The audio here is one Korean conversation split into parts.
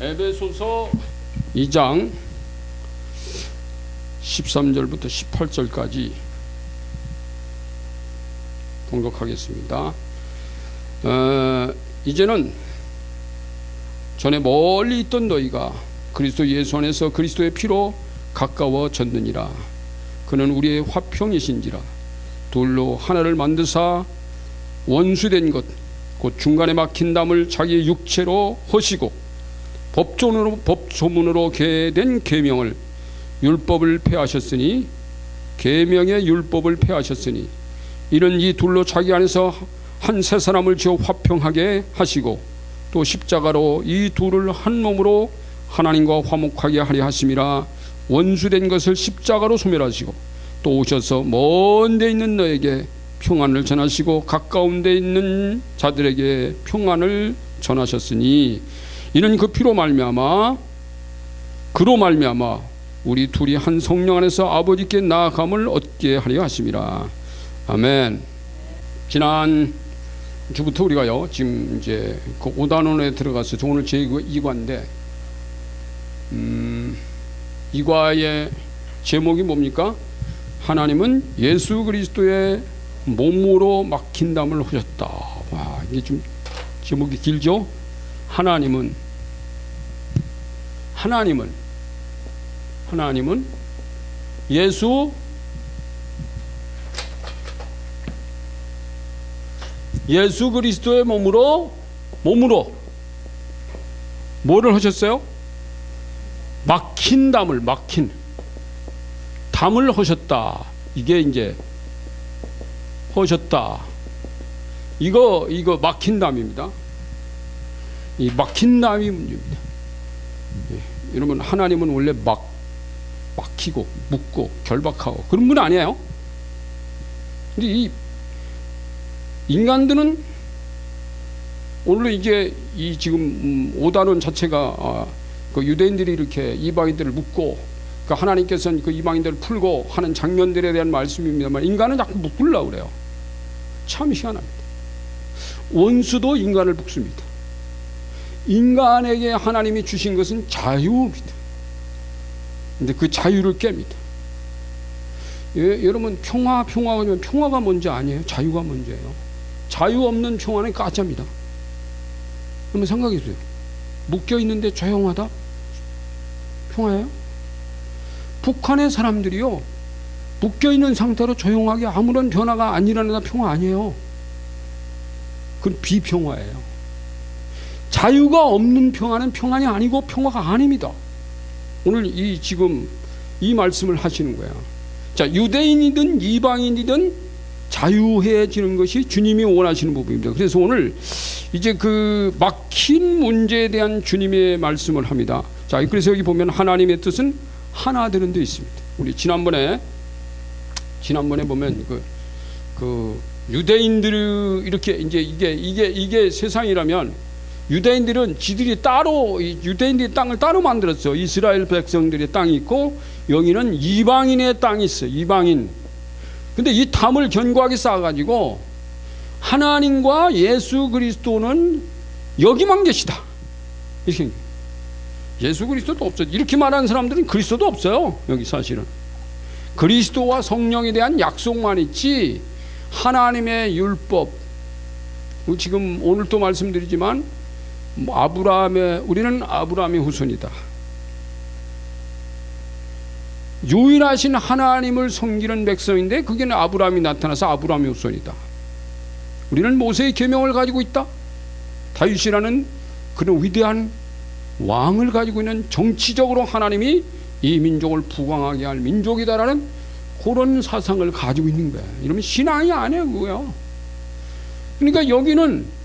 에베소서 2장 13절부터 18절까지 봉독하겠습니다. 이제는 전에 멀리 있던 너희가 그리스도 예수 안에서 그리스도의 피로 가까워졌느니라. 그는 우리의 화평이신지라. 둘로 하나를 만드사 원수된 것 곧 중간에 막힌 담을 자기의 육체로 허시고 법조문으로 계된 계명을 율법을 폐하셨으니 계명의 율법을 폐하셨으니 이는 이 둘로 자기 안에서 한 새 사람을 지어 화평하게 하시고 또 십자가로 이 둘을 한 몸으로 하나님과 화목하게 하려 하심이라. 원수된 것을 십자가로 소멸하시고 또 오셔서 먼 데 있는 너에게 평안을 전하시고 가까운 데 있는 자들에게 평안을 전하셨으니 이는 그 피로 말미암아 그로 말미암아 우리 둘이 한 성령 안에서 아버지께 나아감을 얻게 하려 하심이라. 아멘. 지난 주부터 우리가요 지금 이제 그 5단원에 들어가서 오늘 제2과인데 이과의 제목이 뭡니까? 하나님은 예수 그리스도의 몸으로 막힌 담을 하셨다. 와, 이게 좀 제목이 길죠? 하나님은 예수 그리스도의 몸으로 뭐를 하셨어요? 막힌 담을 하셨다. 이게 이제 하셨다. 이거 막힌 담입니다. 이 막힌 담이 문제입니다. 여러분, 하나님은 원래 막히고 묻고 결박하고 그런 분 아니에요. 근데 이 인간들은 오늘 이제 이 지금 5단원 자체가 그 유대인들이 이렇게 이방인들을 묶고 그 하나님께서는 그 이방인들을 풀고 하는 장면들에 대한 말씀입니다만 인간은 자꾸 묶으려고 그래요. 참 희한합니다. 원수도 인간을 묶습니다. 인간에게 하나님이 주신 것은 자유입니다. 근데 그 자유를 깹니다. 여러분, 평화가 뭔지 아니에요? 자유가 뭔지예요? 자유 없는 평화는 가짜입니다. 한번 생각해 보세요. 묶여 있는데 조용하다? 평화예요? 북한의 사람들이요, 묶여 있는 상태로 조용하게 아무런 변화가 안 일어나다 평화 아니에요. 그건 비평화예요. 자유가 없는 평화는 평안이 아니고 평화가 아닙니다. 오늘 지금 이 말씀을 하시는 거야. 자, 유대인이든 이방인이든 자유해지는 것이 주님이 원하시는 부분입니다. 그래서 오늘 이제 그 막힌 문제에 대한 주님의 말씀을 합니다. 자, 그래서 여기 보면 하나님의 뜻은 하나 되는 데 있습니다. 우리 지난번에 보면 그 유대인들이 이렇게 이제 이게 세상이라면 유대인들은 지들이 따로 유대인들의 땅을 따로 만들었어. 이스라엘 백성들의 땅이 있고 여기는 이방인의 땅이 있어. 이방인. 근데 이 담을 견고하게 쌓아가지고 하나님과 예수 그리스도는 여기만 계시다. 이렇게. 예수 그리스도도 없어요. 이렇게 말하는 사람들은 그리스도도 없어요. 여기 사실은 그리스도와 성령에 대한 약속만 있지 하나님의 율법, 지금 오늘 또 말씀드리지만 우리는 아브라함의 후손이다. 유일하신 하나님을 섬기는 백성인데 그게 아브라함이 나타나서 아브라함의 후손이다. 우리는 모세의 계명을 가지고 있다. 다윗이라는 그런 위대한 왕을 가지고 있는, 정치적으로 하나님이 이 민족을 부강하게 할 민족이다라는 그런 사상을 가지고 있는 거야. 이러면 신앙이 아니에요, 그거요. 그러니까 여기는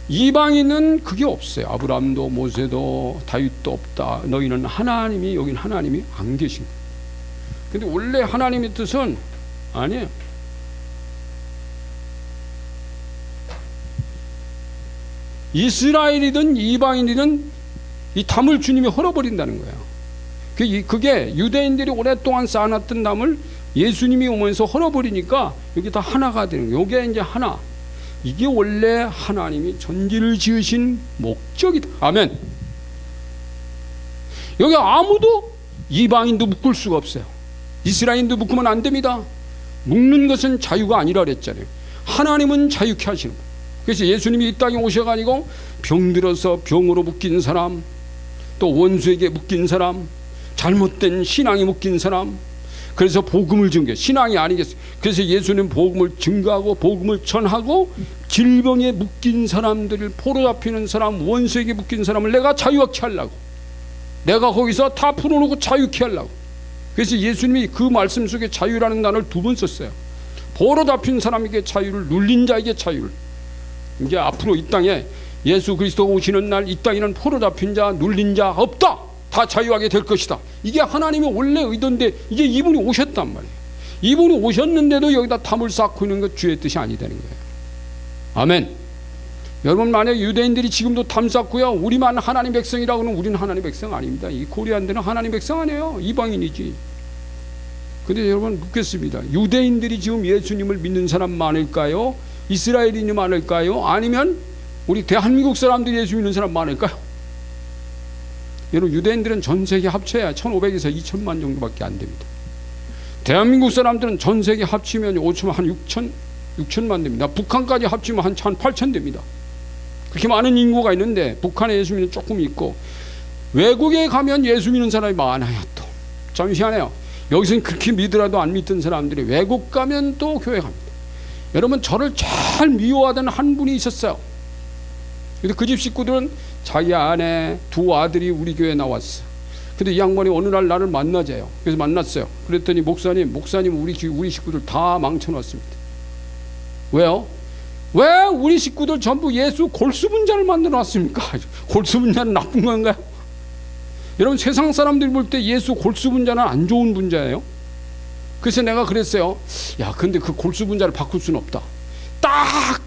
이방인은 그게 없어요. 아브라함도 모세도 다윗도 없다. 너희는 하나님이, 여기는 하나님이 안 계신 거예요. 근데 원래 하나님의 뜻은 아니에요. 이스라엘이든 이방인이든 이 담을 주님이 헐어버린다는 거예요. 그게 유대인들이 오랫동안 쌓아놨던 담을 예수님이 오면서 헐어버리니까 여기 다 하나가 되는 거예요. 이게 이제 하나. 이게 원래 하나님이 전지를 지으신 목적이다. 아멘. 여기 아무도 이방인도 묶을 수가 없어요. 이스라엘인도 묶으면 안 됩니다. 묶는 것은 자유가 아니라 그랬잖아요. 하나님은 자유케 하시는 거예요. 그래서 예수님이 이 땅에 오셔가지고 병들어서 병으로 묶인 사람, 또 원수에게 묶인 사람, 잘못된 신앙이 묶인 사람, 그래서 복음을 증거, 신앙이 아니겠어요. 그래서 예수님 복음을 증거하고 복음을 전하고 질병에 묶인 사람들을, 포로잡히는 사람, 원수에게 묶인 사람을 내가 자유케 하려고, 내가 거기서 다 풀어놓고 자유케 하려고. 그래서 예수님이 그 말씀 속에 자유라는 단어를 2번 썼어요. 포로잡힌 사람에게 자유를, 눌린 자에게 자유를. 이제 앞으로 이 땅에 예수 그리스도가 오시는 날 이 땅에는 포로잡힌 자, 눌린 자 없다. 다 자유하게 될 것이다. 이게 하나님의 원래 의도인데 이제 이분이 오셨단 말이에요. 이분이 오셨는데도 여기다 담을 쌓고 있는 것 주의 뜻이 아니다는 거예요. 아멘. 여러분, 만약 유대인들이 지금도 담 쌓고요, 우리만 하나님 백성이라고 하면 우리는 하나님 백성 아닙니다. 이 코리안들은 하나님 백성 아니에요. 이방인이지. 근데 여러분 묻겠습니다. 유대인들이 지금 예수님을 믿는 사람 많을까요? 이스라엘인이 많을까요? 아니면 우리 대한민국 사람들이 예수 믿는 사람 많을까요? 여러분, 유대인들은 전 세계 합쳐야 1,500에서 2천만 정도밖에 안 됩니다. 대한민국 사람들은 전 세계 합치면 5천만, 한 6천만 됩니다. 북한까지 합치면 한 8천 됩니다. 그렇게 많은 인구가 있는데 북한에 예수 믿는 조금 있고, 외국에 가면 예수 믿는 사람이 많아요. 또 참 희한해요. 여기서는 그렇게 믿으라도 안 믿던 사람들이 외국 가면 또 교회 갑니다. 여러분, 저를 잘 미워하던 한 분이 있었어요. 근데 그 집 식구들은 자기 아내 2 아들이 우리 교회에 나왔어. 근데 이 양반이 어느 날 나를 만나재요. 그래서 만났어요. 그랬더니 목사님 우리 식구들 다 망쳐놨습니다. 왜요? 왜 우리 식구들 전부 예수 골수분자를 만들어놨습니까? 골수분자는 나쁜 건가요? 여러분, 세상 사람들이 볼 때 예수 골수분자는 안 좋은 분자예요. 그래서 내가 그랬어요. 야, 근데 그 골수분자를 바꿀 수는 없다. 딱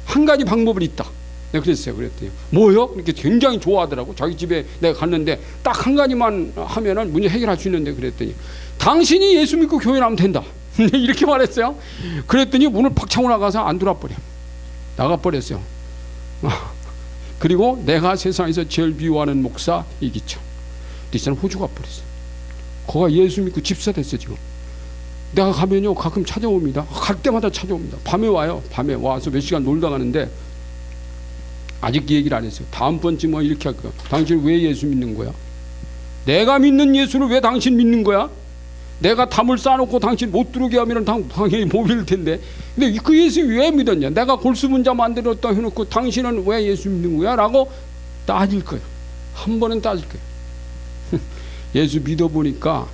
한 가지 방법이 있다. 내가 그랬어요. 그랬더니 뭐요? 이렇게 굉장히 좋아하더라고. 자기 집에 내가 갔는데 딱 한 가지만 하면은 문제 해결할 수 있는데, 그랬더니 당신이 예수 믿고 교회 나오면 된다. 이렇게 말했어요. 그랬더니 문을 팍 차고 나가서 안 들어와버려. 나가버렸어요. 그리고 내가 세상에서 제일 미워하는 목사 이기철, 이 사람 호주 가버렸어. 거가 예수 믿고 집사 됐어. 지금 내가 가면요 가끔 찾아옵니다. 갈 때마다 찾아옵니다. 밤에 와요. 밤에 와서 몇 시간 놀다 가는데 아직 얘기를 안 했어요. 다음번쯤 뭐 이렇게 할 거야. 당신 왜 예수 믿는 거야? 내가 믿는 예수를 왜 당신 믿는 거야? 내가 담을 쌓아놓고 당신 못 들어오게 하면 당연히 못 믿을 텐데. 근데 그 예수 왜 믿었냐? 내가 골수분자 만들었다 해놓고 당신은 왜 예수 믿는 거야? 라고 따질 거예요. 한 번은 따질 거예요. 예수 믿어보니까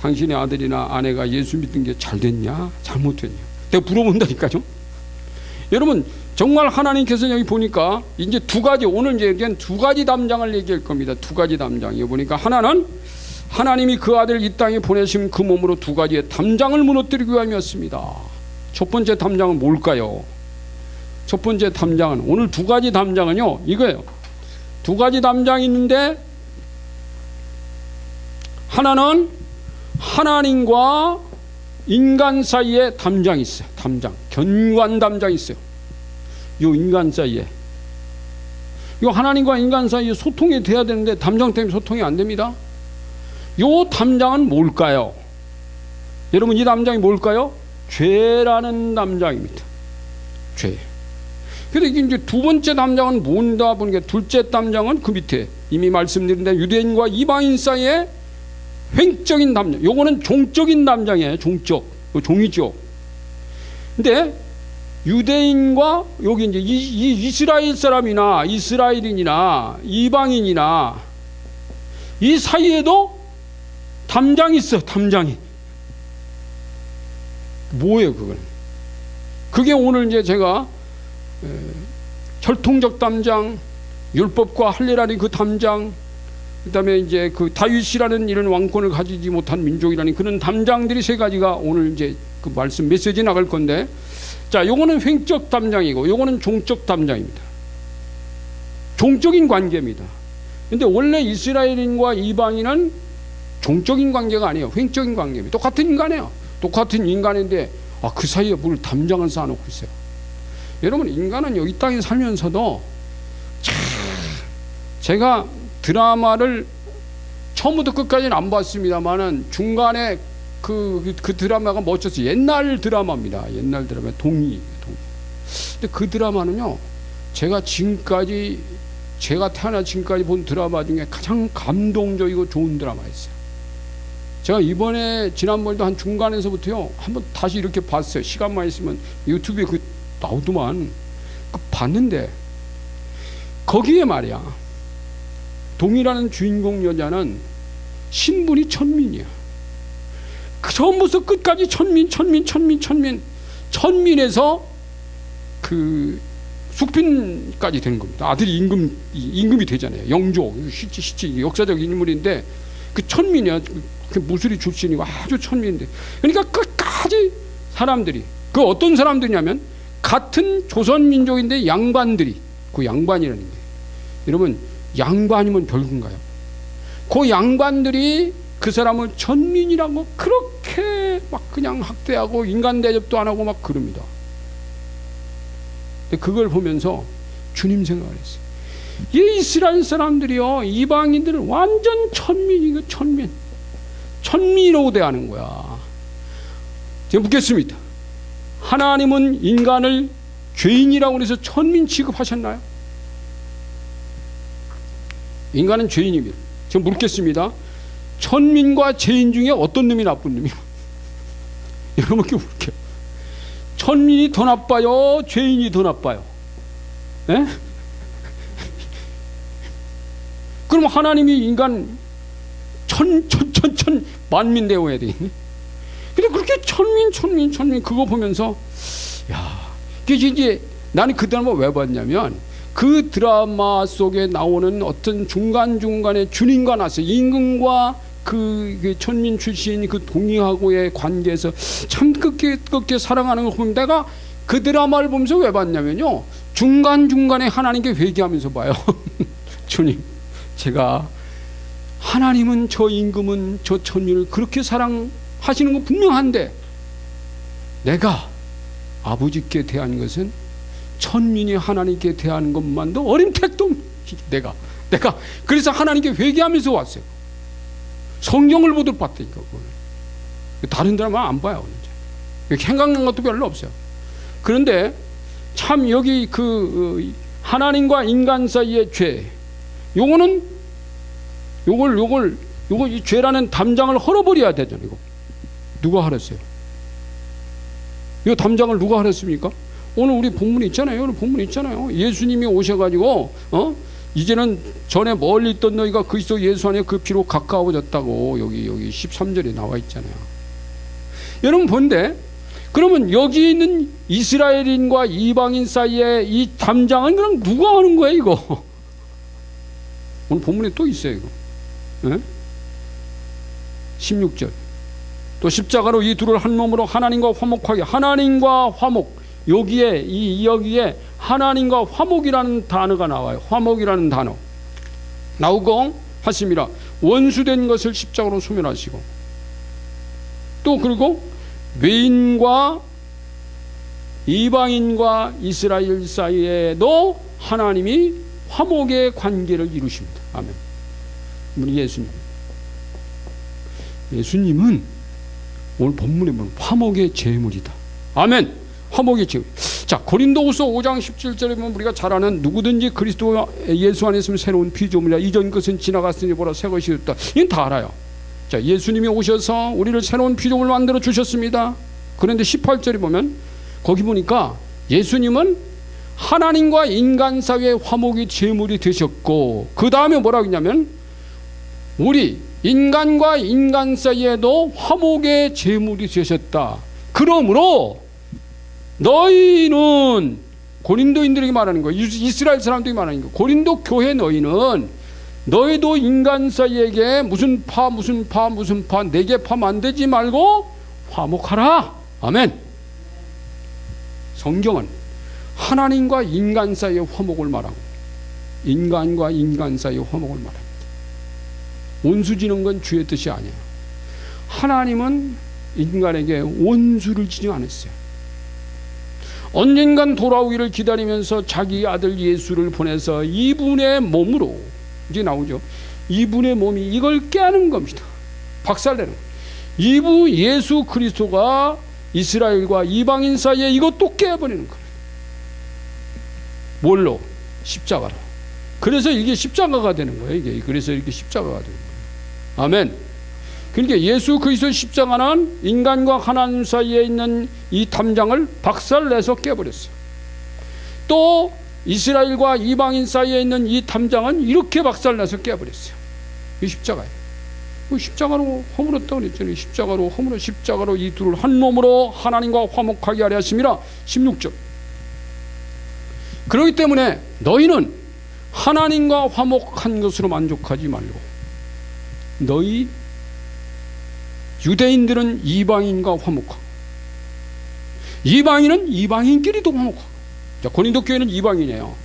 당신의 아들이나 아내가 예수 믿는 게 잘 됐냐? 잘못됐냐? 내가 물어본다니까요. 여러분, 정말 하나님께서 여기 보니까 이제 2가지, 오늘 이제 2가지 담장을 얘기할 겁니다. 2가지 담장. 여기 보니까 하나는 하나님이 그 아들 이 땅에 보내신 그 몸으로 2가지의 담장을 무너뜨리기 위함이었습니다. 첫 번째 담장은 뭘까요? 첫 번째 담장은, 오늘 2가지 담장은요 이거예요. 2가지 담장이 있는데, 하나는 하나님과 인간 사이에 담장이 있어요. 담장, 견관 담장이 있어요. 요 인간 사이에, 요 하나님과 인간 사이에 소통이 돼야 되는데 담장 때문에 소통이 안 됩니다. 요 담장은 뭘까요? 여러분, 이 담장이 뭘까요? 죄라는 담장입니다. 죄. 그런데 이제 2번째 담장은 뭔가 보니까, 둘째 담장은 그 밑에 이미 말씀드린 대로 유대인과 이방인 사이에 횡적인 담장. 요거는 종적인 담장이에요. 종적. 종이죠. 근데 유대인과 여기 이제 이 이스라엘 사람이나 이스라엘인이나 이방인이나 이 사이에도 담장이 있어. 담장이 뭐예요? 그게 오늘 이제 제가 혈통적 담장, 율법과 할례라는 그 담장, 그다음에 이제 그 다윗이라는 이런 왕권을 가지지 못한 민족이라는 그런 담장들이 3가지가 오늘 이제 그 말씀 메시지 나갈 건데, 자, 요거는 횡적 담장이고 요거는 종적 담장입니다. 종적인 관계입니다. 근데 원래 이스라엘인과 이방인은 종적인 관계가 아니에요. 횡적인 관계입니다. 똑같은 인간이에요. 똑같은 인간인데 그 사이에 뭘 담장을 쌓아놓고 있어요. 여러분, 인간은 여기 땅에 살면서도 참, 제가 드라마를 처음부터 끝까지는 안 봤습니다만은 중간에 그 드라마가 멋졌어요. 옛날 드라마입니다. 옛날 드라마 동의. 근데 그 드라마는요, 제가 태어나 지금까지 본 드라마 중에 가장 감동적이고 좋은 드라마였어요. 제가 지난번에도 한 중간에서부터요, 한번 다시 이렇게 봤어요. 시간만 있으면 유튜브에 나오더만. 봤는데, 거기에 말이야, 동이라는 주인공 여자는 신분이 천민이야. 처음부터 끝까지 천민에서 숙빈까지 되는 겁니다. 아들이 임금이 되잖아요. 영조, 실제 역사적 인물인데 그 천민이야. 그 무술이 출신이고 아주 천민인데, 그러니까 끝까지 사람들이, 그 어떤 사람들이냐면 같은 조선 민족인데 양반들이, 그 양반이라는 게, 여러분 양반이면 별건가요? 그 양반들이 그 사람을 천민이라고 그렇게 막 그냥 학대하고 인간 대접도 안 하고 막 그럽니다. 근데 그걸 보면서 주님 생각을 했어요. 이 이스라엘 사람들이요, 이방인들을 완전 천민이라고 대하는 거야. 제가 묻겠습니다. 하나님은 인간을 죄인이라고 해서 천민 취급하셨나요? 인간은 죄인입니다. 제가 묻겠습니다. 천민과 죄인 중에 어떤 놈이 나쁜 놈이요? 여러분께 물을게요. 천민이 더 나빠요? 죄인이 더 나빠요? 예? 그럼 하나님이 인간 만민 대우해야 되겠네? 근데 그렇게 천민 그거 보면서, 야, 이제 나는 그 드라마 왜 봤냐면, 그 드라마 속에 나오는 어떤 중간중간에 주님과 나서 임금과 그 천민 출신 그 동의하고의 관계에서 참 끝게 사랑하는 걸 보면, 내가 그 드라마를 보면서 왜 봤냐면요, 중간중간에 하나님께 회개하면서 봐요. 주님, 제가 하나님은 저 임금은 저 천민을 그렇게 사랑하시는 건 분명한데, 내가 아버지께 대한 것은 천민이 하나님께 대하는 것만도 어림택도 내가 그래서 하나님께 회개하면서 왔어요. 성경을 보도록 봤다니까. 그걸 다른 드라마 안 봐요. 생각난 것도 별로 없어요. 그런데 참 여기 하나님과 인간 사이의 죄, 요거 이 죄라는 담장을 헐어버려야 되잖아요. 이거 누가 하랬어요? 이 담장을 누가 하랬습니까? 오늘 우리 본문 있잖아요. 예수님이 오셔가지고, 이제는 전에 멀리 있던 너희가 그리스도 예수 안에 그 피로 가까워졌다고 여기 13절에 나와 있잖아요. 여러분 본데, 그러면 여기 있는 이스라엘인과 이방인 사이에 이 담장은 그럼 누가 하는 거야 이거? 오늘 본문에 또 있어요 이거. 네? 16절. 또 십자가로 이 둘을 한 몸으로 하나님과 화목하게. 하나님과 화목. 여기에 하나님과 화목이라는 단어가 나와요. 화목이라는 단어 나오고 하심이라. 원수된 것을 십자가로 소멸하시고, 또 그리고 외인과 이방인과 이스라엘 사이에도 하나님이 화목의 관계를 이루십니다. 아멘. 우리 예수님은 오늘 본문에 보면 화목의 제물이다. 아멘. 화목의 제물. 자, 고린도후서 5장 17절에 보면 우리가 잘 아는 누구든지 그리스도 예수 안에 있으면 새로운 피조물이라. 이전 것은 지나갔으니 보라 새 것이 되었다. 이건 다 알아요. 자, 예수님이 오셔서 우리를 새로운 피조물 만들어 주셨습니다. 그런데 18절에 보면 거기 보니까 예수님은 하나님과 인간 사이의 화목이 제물이 되셨고, 그 다음에 뭐라고 했냐면 우리 인간과 인간 사이에도 화목의 제물이 되셨다. 그러므로 너희는, 고린도인들에게 말하는 거예요. 이스라엘 사람들이 말하는 거예요. 고린도 교회 너희도 인간 사이에게 무슨 파 내게 파 만들지 말고 화목하라. 아멘. 성경은 하나님과 인간 사이의 화목을 말하고 인간과 인간 사이의 화목을 말합니다. 원수지는 건 주의 뜻이 아니에요. 하나님은 인간에게 원수를 지지 않았어요. 언젠간 돌아오기를 기다리면서 자기 아들 예수를 보내서 이분의 몸으로, 이제 나오죠, 이분의 몸이 이걸 깨는 겁니다. 박살내는 거예요. 이분 예수 그리스도가 이스라엘과 이방인 사이에 이것도 깨버리는 거예요. 뭘로? 십자가로. 그래서 이게 십자가가 되는 거예요. 이게 그래서 이렇게 십자가가 되는 거예요. 아멘. 그러니까 예수 그리스도의 십자가는 인간과 하나님 사이에 있는 이 담장을 박살내서 깨버렸어요. 또 이스라엘과 이방인 사이에 있는 이 담장은 이렇게 박살내서 깨버렸어요. 이 십자가예요. 십자가로 허물었다고 그랬잖아요. 십자가로 허물어 십자가로 이 둘을 한 몸으로 하나님과 화목하게 하려 하심이라. 16절. 그렇기 때문에 너희는 하나님과 화목한 것으로 만족하지 말고 너희 유대인들은 이방인과 화목하고 이방인은 이방인끼리도 화목하고. 자, 고린도 교회는 이방인이에요.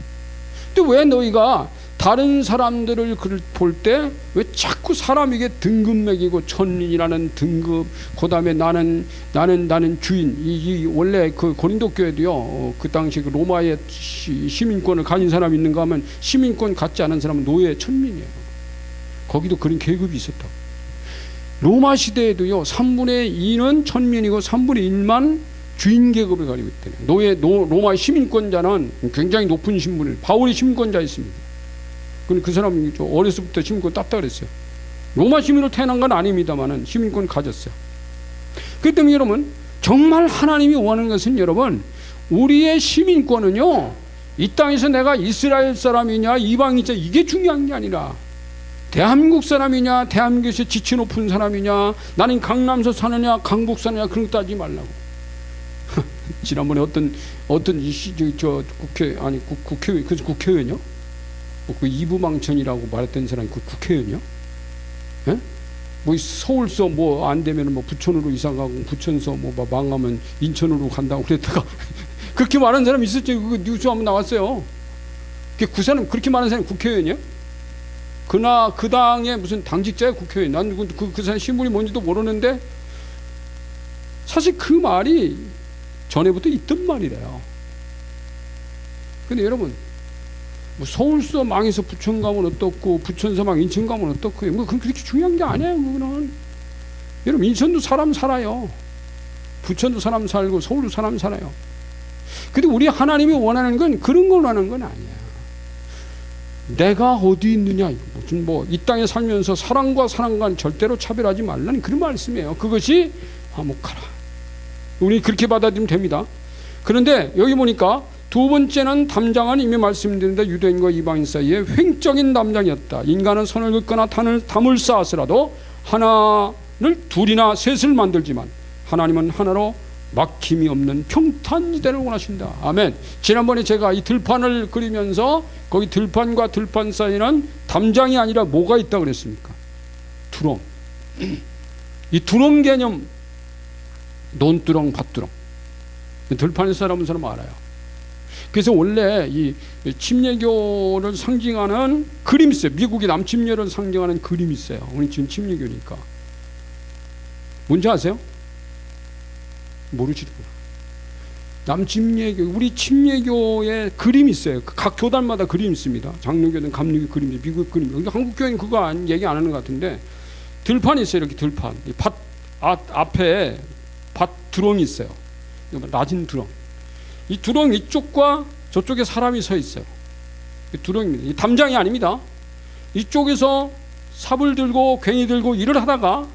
근데 왜 너희가 다른 사람들을 볼 때 왜 자꾸 사람에게 등급 매기고 천민이라는 등급, 그 다음에 나는 주인, 이 원래 그 고린도 교회도요, 그 당시 그 로마의 시민권을 가진 사람이 있는가 하면 시민권 갖지 않은 사람은 노예 천민이에요. 거기도 그런 계급이 있었다. 로마 시대에도요, 3분의 2는 천민이고 3분의 1만 주인 계급을 가지고 있대요. 로마의 시민권자는 굉장히 높은 신분을, 바울이 시민권자였습니다. 그 사람이 어렸을 때부터 시민권 땄다 그랬어요. 로마 시민으로 태어난 건 아닙니다만은 시민권 가졌어요. 그렇기 때문에 여러분, 정말 하나님이 원하는 것은 여러분, 우리의 시민권은요, 이 땅에서 내가 이스라엘 사람이냐 이방인이냐 이게 중요한 게 아니라 대한민국 사람이냐 대한민국에서 지체 높은 사람이냐 나는 강남서 사느냐 강북 사느냐 그런 거 따지지 말라고. 지난번에 어떤 국회의원이요? 그 이부망천이라고 말했던 사람이 그 국회의원이요? 예? 뭐 서울서 뭐 안 되면 뭐 부천으로 이사 가고 부천서 뭐 망하면 인천으로 간다고 그랬다가 그렇게 말하는 사람이 있었죠. 그 뉴스 한번 나왔어요. 그 사람 그렇게 말하는 사람이 국회의원이요? 그 당의 무슨 당직자의 국회의원. 난 그 사람 신분이 뭔지도 모르는데 사실 그 말이 전에부터 있던 말이래요. 근데 여러분, 뭐 서울서 망해서 부천 가면 어떻고 부천서 망 인천 가면 어떻고 뭐 그건 그렇게 중요한 게 아니에요. 그거는 여러분, 인천도 사람 살아요. 부천도 사람 살고 서울도 사람 살아요. 근데 우리 하나님이 원하는 건 그런 걸 원하는 건 아니야. 내가 어디 있느냐, 무슨 뭐 이 땅에 살면서 사람과 사람과는 절대로 차별하지 말라는 그런 말씀이에요. 그것이 화목하라. 우리 그렇게 받아들이면 됩니다. 그런데 여기 보니까 두 번째는 담장은 이미 말씀드렸는데 유대인과 이방인 사이에 횡적인 담장이었다. 인간은 선을 긋거나 담을 쌓았으라도 하나를 둘이나 셋을 만들지만 하나님은 하나로 막힘이 없는 평탄지대를 원하신다. 아멘. 지난번에 제가 이 들판을 그리면서 거기 들판과 들판 사이에는 담장이 아니라 뭐가 있다고 그랬습니까? 두렁. 이 두렁 개념, 논두렁, 밭두렁. 들판에 살아본 사람 알아요. 그래서 원래 이 침례교를 상징하는 그림이 있어요. 미국의 남침례를 상징하는 그림이 있어요. 우리 지금 침례교니까. 뭔지 아세요? 모르시구나. 남침례교, 우리 침례교에 그림이 있어요. 각 교단마다 그림이 있습니다. 장로교는 감리교 그림이, 미국 그림. 한국 교회는 그거 얘기 안 하는 것 같은데 들판이 있어요. 이렇게 들판. 이 밭 앞에 밭 두렁이 있어요. 낮은 두렁. 이 두렁 이쪽과 저쪽에 사람이 서 있어요. 두렁입니다. 이 담장이 아닙니다. 이쪽에서 삽을 들고 괭이 들고 일을 하다가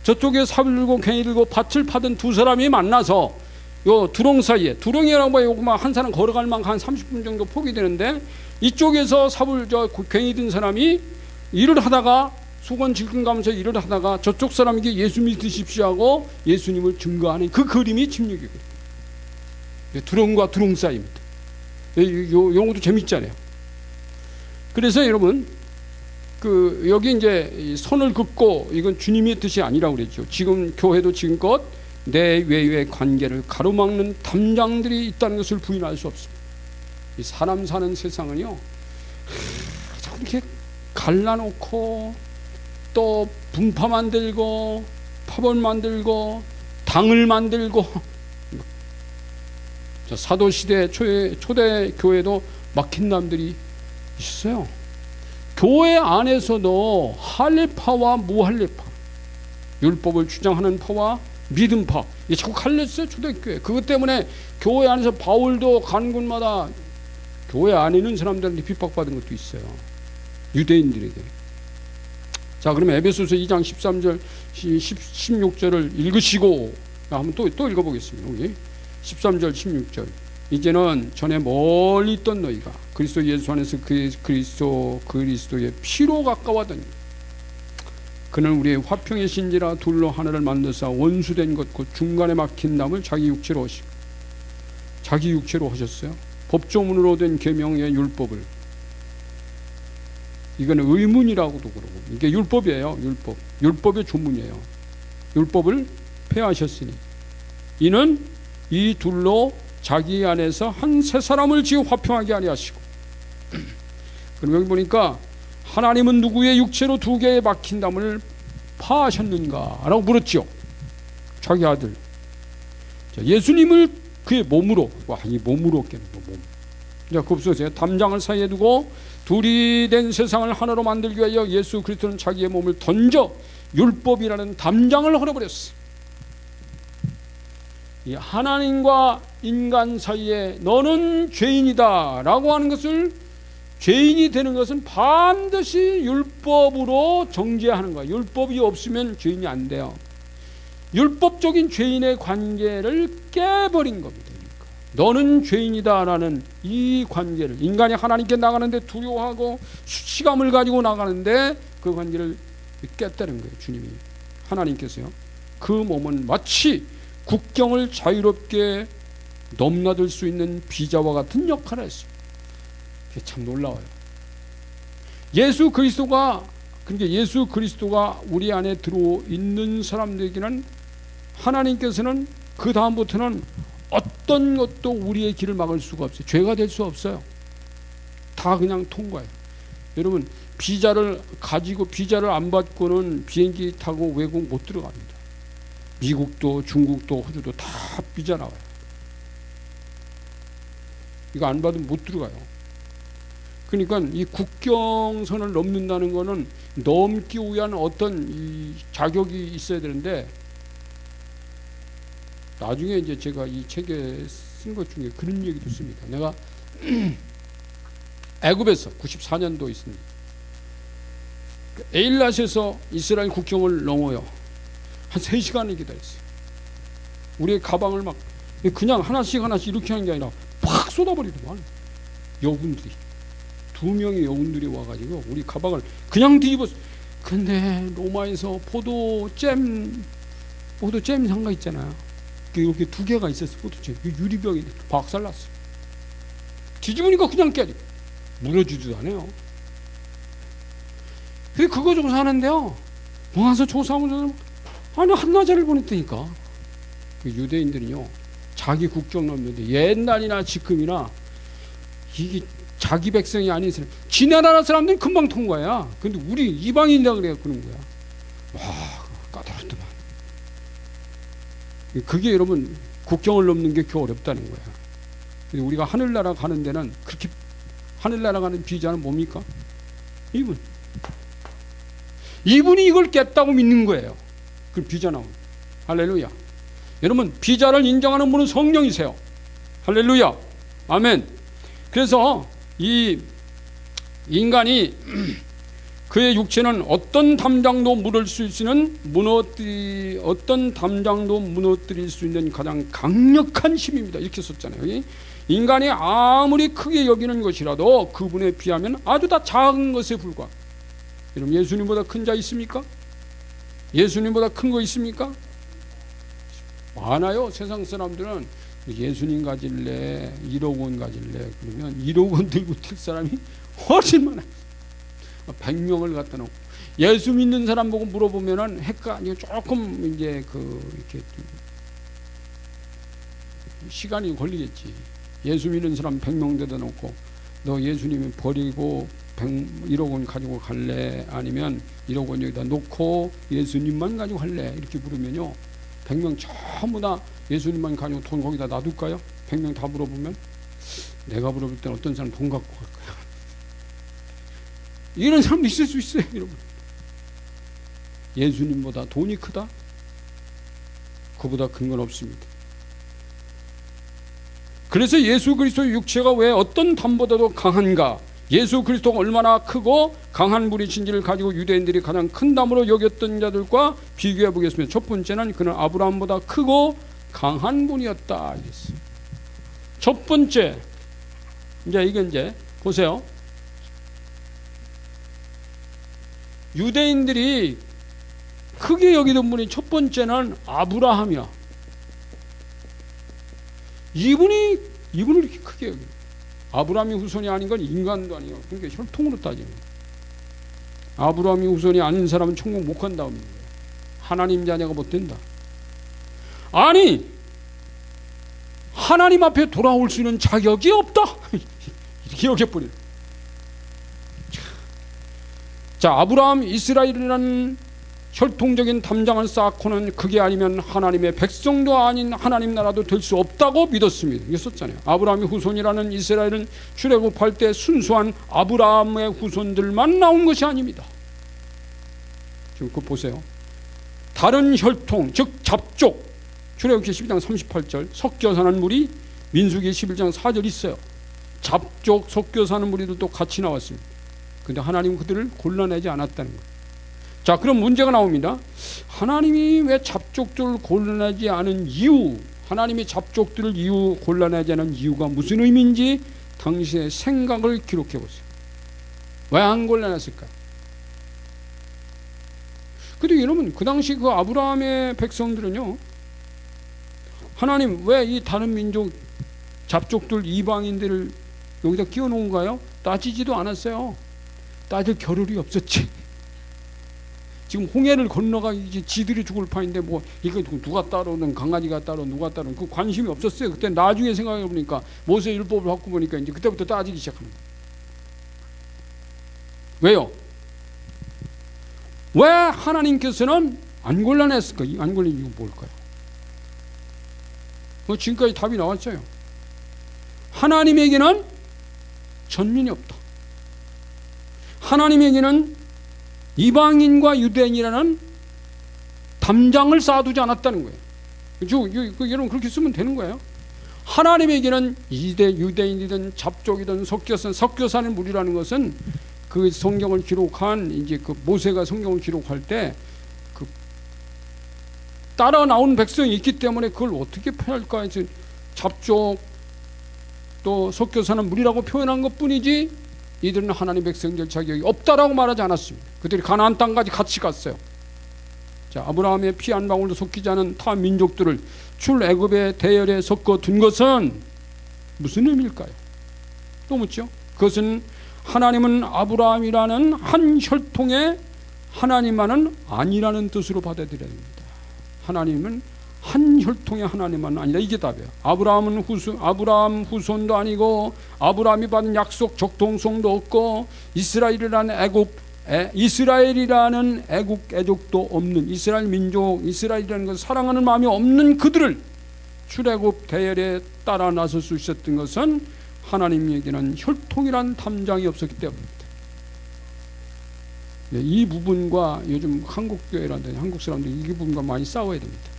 저쪽에 삽을 들고 괭이 들고 밭을 파던 두 사람이 만나서 요 두렁 사이에, 두렁이라고 해요. 한 사람 걸어갈 만큼 한 30분 정도 폭이 되는데 이쪽에서 삽을 괭이 든 사람이 일을 하다가 수건 질끈 가면서 일을 하다가 저쪽 사람에게 예수 믿으십시오 하고 예수님을 증거하는 그 그림이 침례교거든요. 두렁과 두렁 사이입니다. 이런 것도 재밌잖아요. 그래서 여러분, 여기 이제 선을 긋고 이건 주님의 뜻이 아니라고 그랬죠. 지금 교회도 지금껏 내 외의 관계를 가로막는 담장들이 있다는 것을 부인할 수 없습니다. 이 사람 사는 세상은요, 이렇게 갈라놓고 또 분파 만들고 파벌 만들고 당을 만들고. 사도시대 초대 교회도 막힌 남들이 있어요. 교회 안에서도 할례파와 무할례파, 율법을 주장하는 파와 믿음파, 이게 자꾸 갈렸어요. 초대교회. 그것 때문에 교회 안에서 바울도 간 곳마다 교회 안에 있는 사람들한테 핍박받은 것도 있어요. 유대인들에게. 자, 그러면 에베소서 2장 13절 16절을 읽으시고 한번 또 읽어보겠습니다. 여기 13절 16절. 이제는 전에 멀리 있던 너희가 그리스도 예수 안에서 그리스도의 피로 가까워하더니 그는 우리의 화평의 신지라 둘로 하나를 만드사 원수된 것 곧 중간에 막힌 남을 자기 육체로 하시고, 자기 육체로 하셨어요. 법조문으로 된 계명의 율법을, 이거는 의문이라고도 그러고, 이게 율법이에요. 율법의 조문이에요. 율법을 폐하셨으니 이는 이 둘로 자기 안에서 한 세 사람을 지어 화평하게 하려 하시고. 그럼 여기 보니까 하나님은 누구의 육체로 두 개의 막힌 담을 파하셨는가? 라고 물었죠. 자기 아들. 자, 예수님을 그의 몸으로, 이 몸으로 깨는 거, 몸. 자, 그없어서요. 담장을 사이에 두고 둘이 된 세상을 하나로 만들기 위하여 예수 그리스도는 자기의 몸을 던져 율법이라는 담장을 헐어버렸어. 이 하나님과 인간 사이에 너는 죄인이다 라고 하는 것을, 죄인이 되는 것은 반드시 율법으로 정죄하는 거야. 율법이 없으면 죄인이 안 돼요. 율법적인 죄인의 관계를 깨버린 겁니다. 그러니까 너는 죄인이다라는 이 관계를, 인간이 하나님께 나가는데 두려워하고 수치감을 가지고 나가는데 그 관계를 깼다는 거예요. 주님이, 하나님께서요. 그 몸은 마치 국경을 자유롭게 넘나들 수 있는 비자와 같은 역할을 했습니다. 참 놀라워요. 예수 그리스도가, 그러니까 예수 그리스도가 우리 안에 들어있는 사람들에게는 하나님께서는 그 다음부터는 어떤 것도 우리의 길을 막을 수가 없어요. 죄가 될 수 없어요. 다 그냥 통과해요. 여러분, 비자를 가지고 비자를 안 받고는 비행기 타고 외국 못 들어갑니다. 미국도 중국도 호주도 다 비자 나와요. 이거 안 받으면 못 들어가요. 그러니까 이 국경선을 넘는다는 것은 넘기 위한 어떤 이 자격이 있어야 되는데, 나중에 이제 제가 이 책에 쓴 것 중에 그런 얘기도 씁니다. 내가 애굽에서 94년도 있습니다. 에일랏에서 이스라엘 국경을 넘어요. 한 3시간을 기다렸어요. 우리의 가방을 막 그냥 하나씩 이렇게 하는 게 아니라 팍 쏟아버리더만. 여군들이 2명의 여군들이 와가지고 우리 가방을 그냥 뒤집었어. 근데 로마에서 포도잼 상가 있잖아요. 이렇게 2개가 있었어. 포도잼 유리병이 박살났어. 뒤집으니까 그냥 깨지고 무너지지도 않아요. 그거 조사하는데요, 와서 조사하면 아니 한나절을 보냈다니까. 그 유대인들은요, 자기 국경 넘는데 옛날이나 지금이나 이게 자기 백성이 아닌 사람, 지네 나라 사람들은 금방 통과야. 근데 우리 이방인이라 그래야 그런 거야. 와, 까다롭더만. 그게 여러분 국경을 넘는 게 그 어렵다는 거야. 근데 우리가 하늘나라 가는 데는 그렇게, 하늘나라 가는 비자는 뭡니까? 이분이 이걸 깼다고 믿는 거예요. 그 비자 나오는. 할렐루야. 여러분, 비자를 인정하는 분은 성령이세요. 할렐루야. 아멘. 그래서 이 인간이 그의 육체는 어떤 담장도 무너뜨릴 수 있는 가장 강력한 힘입니다. 이렇게 썼잖아요. 인간이 아무리 크게 여기는 것이라도 그분에 비하면 아주 다 작은 것에 불과합니다. 여러분, 예수님보다 큰 자 있습니까? 예수님보다 큰 거 있습니까? 많아요. 세상 사람들은 예수님 가질래, 1억 원 가질래, 그러면 1억 원 들고 뛸 사람이 훨씬 많아요. 100명을 갖다 놓고 예수 믿는 사람 보고 물어보면은 헷갈리고 조금 이제 이렇게 시간이 걸리겠지. 예수 믿는 사람 100명 데다 놓고 너 예수님이 버리고 1억 원 가지고 갈래? 아니면 1억 원 여기다 놓고 예수님만 가지고 갈래? 이렇게 물으면요, 100명 전부 다 예수님만 가지고 돈 거기다 놔둘까요? 100명 다 물어보면 내가 물어볼 때는 어떤 사람 돈 갖고 갈 거야. 이런 사람도 있을 수 있어요, 여러분. 예수님보다 돈이 크다? 그보다 큰 건 없습니다. 그래서 예수 그리스도의 육체가 왜 어떤 담보다도 강한가? 예수 그리스도가 얼마나 크고 강한 분이신지를 가지고 유대인들이 가장 큰 담으로 여겼던 자들과 비교해 보겠습니다. 첫 번째는 그는 아브라함보다 크고 강한 분이었다. 첫 번째, 이제 보세요. 유대인들이 크게 여기던 분이 첫 번째는 아브라함이야. 이분을 이렇게 크게 여기. 아브라함이 후손이 아닌 건 인간도 아니에요. 그러니까 혈통으로 따지면 아브라함이 후손이 아닌 사람은 천국 못 간다는 거예요. 하나님 자녀가 못 된다. 아니, 하나님 앞에 돌아올 수 있는 자격이 없다. 이렇게 여겨버려. 자, 아브라함 이스라엘이라는 혈통적인 담장을 쌓고는 그게 아니면 하나님의 백성도 아닌 하나님 나라도 될 수 없다고 믿었습니다. 이게 썼잖아요. 아브라함의 후손이라는 이스라엘은 출애굽할 때 순수한 아브라함의 후손들만 나온 것이 아닙니다. 지금 그거 보세요. 다른 혈통, 즉 잡족, 출애굽기 12장 38절 섞여 사는 무리, 민수기 11장 4절 있어요. 잡족 섞여 사는 무리들도 같이 나왔습니다. 근데 하나님은 그들을 골라내지 않았다는 거예요. 자, 그럼 문제가 나옵니다. 하나님이 왜 잡족들을 골라내지 않은 이유, 하나님이 잡족들을 골라내지 않은 이유가 무슨 의미인지 당신의 생각을 기록해 보세요. 왜 안 골라냈을까요? 근데 여러분, 그 당시 그 아브라함의 백성들은요, 하나님 왜 이 다른 민족 잡족들 이방인들을 여기다 끼워 놓은가요? 따지지도 않았어요. 따질 겨를이 없었지. 지금 홍해를 건너가 이제 지들이 죽을 판인데 뭐 이거 누가 따르든 강아지가 따르 누가 따르든 그 관심이 없었어요. 그때 나중에 생각해 보니까 모세 율법을 갖고 보니까 이제 그때부터 따지기 시작하는 거예요. 왜요? 왜 하나님께서는 안 골라냈을까? 안 골린 이유가 뭘까요? 지금까지 답이 나왔어요. 하나님에게는 전민이 없다. 하나님에게는 이방인과 유대인이라는 담장을 쌓아두지 않았다는 거예요. 여러분 그렇게 쓰면 되는 거예요. 하나님에게는 유대인이든 잡족이든 섞여 사는 무리라는 것은 그 성경을 기록한 이제 그 모세가 성경을 기록할 때 그 따라 나온 백성이 있기 때문에 그걸 어떻게 표현할까 해서 잡족 또 섞여 사는 무리라고 표현한 것뿐이지 이들은 하나님 백성될 자격이 없다라고 말하지 않았습니다. 그들이 가나안 땅까지 같이 갔어요. 자, 아브라함의 피 한 방울도 섞이지 않은 타 민족들을 출애굽의 대열에 섞어 둔 것은 무슨 의미일까요? 또 묻죠. 그것은 하나님은 아브라함이라는 한 혈통의 하나님만은 아니라는 뜻으로 받아들여야 됩니다. 하나님은 한 혈통의 하나님만 아니라, 이게 답이에요. 아브라함 후손도 아니고 아브라함이 받은 약속 적동성도 없고 이스라엘이라는 애국 애족도 없는 이스라엘 민족, 이스라엘이라는 것을 사랑하는 마음이 없는 그들을 출애굽 대열에 따라 나설 수 있었던 것은 하나님에게는 혈통이란 담장이 없었기 때문입니다. 이 부분과 요즘 한국 교회라든지 한국 사람들이 이 부분과 많이 싸워야 됩니다.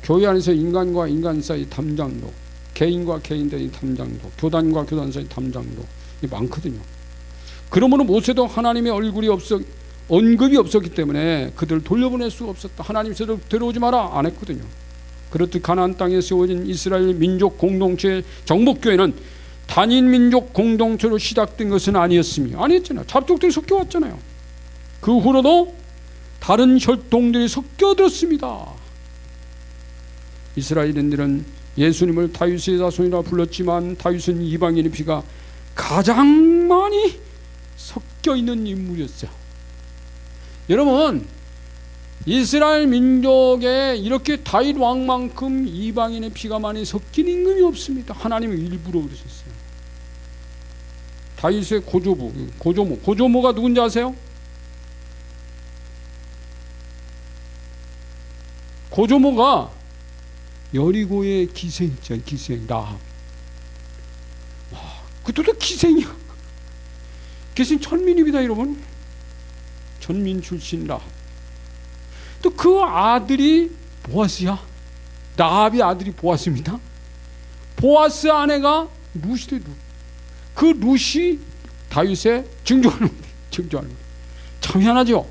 교회 안에서 인간과 인간 사이 담장도, 개인과 개인들의 담장도, 교단과 교단 사이 담장도 많거든요. 그러므로 모세도 하나님의 얼굴이 언급이 없었기 때문에 그들을 돌려보낼 수가 없었다. 하나님 제대로 데려오지 마라 안 했거든요. 그렇듯 가나안 땅에 세워진 이스라엘 민족 공동체의 정복교회는 단일 민족 공동체로 시작된 것은 아니었잖아요. 잡족들이 섞여왔잖아요. 그 후로도 다른 혈통들이 섞여들었습니다. 이스라엘인들은 예수님을 다윗의 자손이라 불렀지만 다윗은 이방인의 피가 가장 많이 섞여 있는 인물이었어요. 여러분, 이스라엘 민족에 이렇게 다윗 왕만큼 이방인의 피가 많이 섞인 임금이 없습니다. 하나님이 일부러 그러셨어요. 다윗의 고조모가 누군지 아세요? 고조모가 여리고의 기생이죠. 기생 라합. 그것도 기생이야. 계신 천민입니다, 여러분. 천민 출신이라. 또 그 아들이 보아스야. 라합의 아들이 보아스입니다. 보아스 아내가 루시대. 그 루시 다윗의 증조할머니. 참 희한하죠.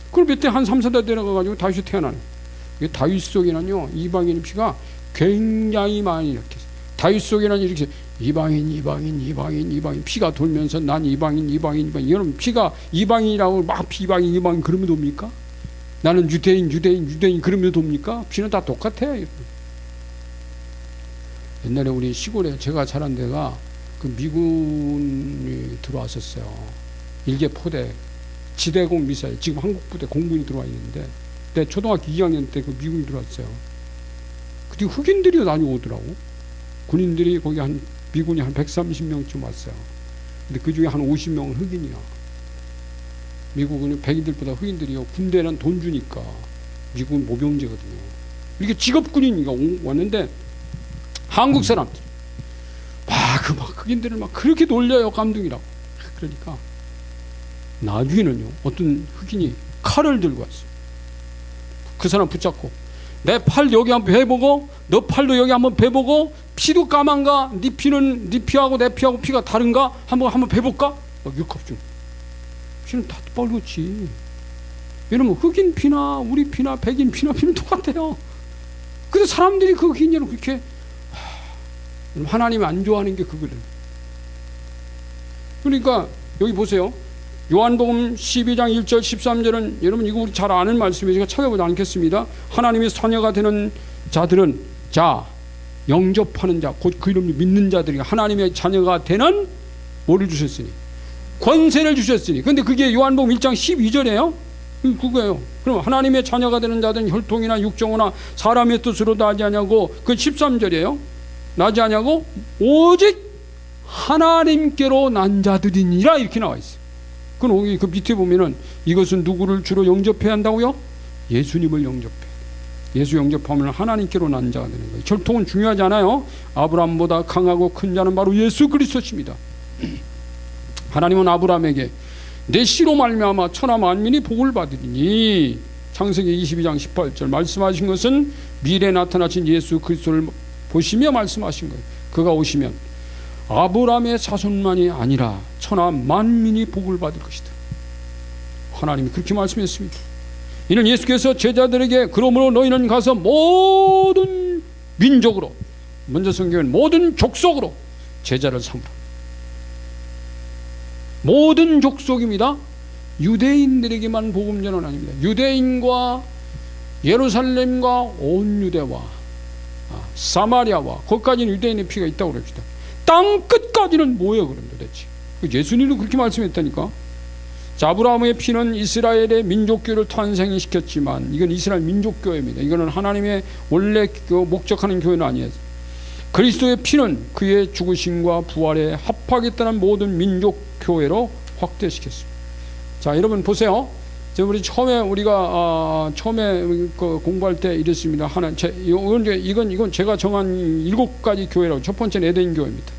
그걸 몇 대 한 3, 4대 내려가가지고 다윗이 태어나는. 다윗 속에는요, 이방인 피가 굉장히 많이 이렇게. 다윗 속에는 이렇게 이방인 피가 돌면서 난 이방인. 여러분, 피가 이방인이라고 막 이방인 그러면 돕니까? 나는 유대인 그러면 돕니까? 피는 다 똑같아요. 옛날에 우리 시골에 제가 자란 데가 그 미군이 들어왔었어요. 일개 포대 지대공 미사일. 지금 한국 부대 공군이 들어와 있는데 내 초등학교 2학년 때 그 미군이 들어왔어요. 그때 흑인들이 많이 오더라고. 군인들이 거기 미군이 한 130명쯤 왔어요. 근데 그 중에 한 50명은 흑인이야. 미국은 백인들보다 흑인들이요. 군대는 돈 주니까 미국은 모병제거든요. 이렇게 직업군인이가 왔는데 한국 사람들 막 흑인들을 막 그렇게 놀려요. 감동이라고. 그러니까 나중에는요, 어떤 흑인이 칼을 들고 왔어요. 그 사람 붙잡고 내 팔 여기 한번 베보고 너 팔도 여기 한번 베보고 피도 까만가? 네 피는 네 피하고 내 피하고 피가 다른가? 한번 베볼까? 육합중. 피는 다 빨갛지. 여러분, 흑인 피나 우리 피나 백인 피나 피는 똑같아요. 근데 사람들이 그 흑인이라고 그렇게 하나님이 안 좋아하는 게 그거를. 그러니까 여기 보세요. 요한복음 12장 1절 13절은 여러분 이거 우리 잘 아는 말씀이에요. 제가 찾아보지 않겠습니다. 하나님의 자녀가 되는 자들은 영접하는 자, 곧 그 이름을 믿는 자들이 하나님의 자녀가 되는 뭐를 주셨으니? 권세를 주셨으니. 근데 그게 요한복음 1장 12절이에요. 그거예요. 그럼 하나님의 자녀가 되는 자들은 혈통이나 육정이나 사람의 뜻으로 나지 아니하고, 그 13절이에요. 나지 아니하고 오직 하나님께로 난 자들이니라 이렇게 나와 있어요. 그럼 그 밑에 보면은 이것은 누구를 주로 영접해야 한다고요? 예수님을 영접해. 예수 영접하면 하나님께로 난 자가 되는 거예요. 혈통은 중요하지 않아요. 아브라함보다 강하고 큰 자는 바로 예수 그리스도십니다. 하나님은 아브라함에게 내 씨로 말미암아 천하 만민이 복을 받으리니, 창세기 22장 18절 말씀하신 것은 미래에 나타나신 예수 그리스도를 보시며 말씀하신 거예요. 그가 오시면 아브라함의 자손만이 아니라 천하 만민이 복을 받을 것이다. 하나님이 그렇게 말씀했습니다. 이는 예수께서 제자들에게 그러므로 너희는 가서 모든 민족으로, 먼저 성경은 모든 족속으로 제자를 삼으라. 모든 족속입니다. 유대인들에게만 복음 전은 아닙니다. 유대인과 예루살렘과 온 유대와 사마리아와 거기까지는 유대인의 피가 있다고 그럽시다. 땅 끝까지는 뭐예요 그럼 도대체? 예수님도 그렇게 말씀했다니까. 자, 아브라함의 피는 이스라엘의 민족교회를 탄생시켰지만 이건 이스라엘 민족교회입니다. 이거는 하나님의 원래 그 목적하는 교회는 아니에요. 그리스도의 피는 그의 죽으심과 부활에 합하겠다는 모든 민족교회로 확대시켰습니다. 자, 여러분 보세요. 우리 우리가 처음에 그 공부할 때 이랬습니다. 이건 제가 정한 7가지 교회라고. 첫 번째는 에덴 교회입니다.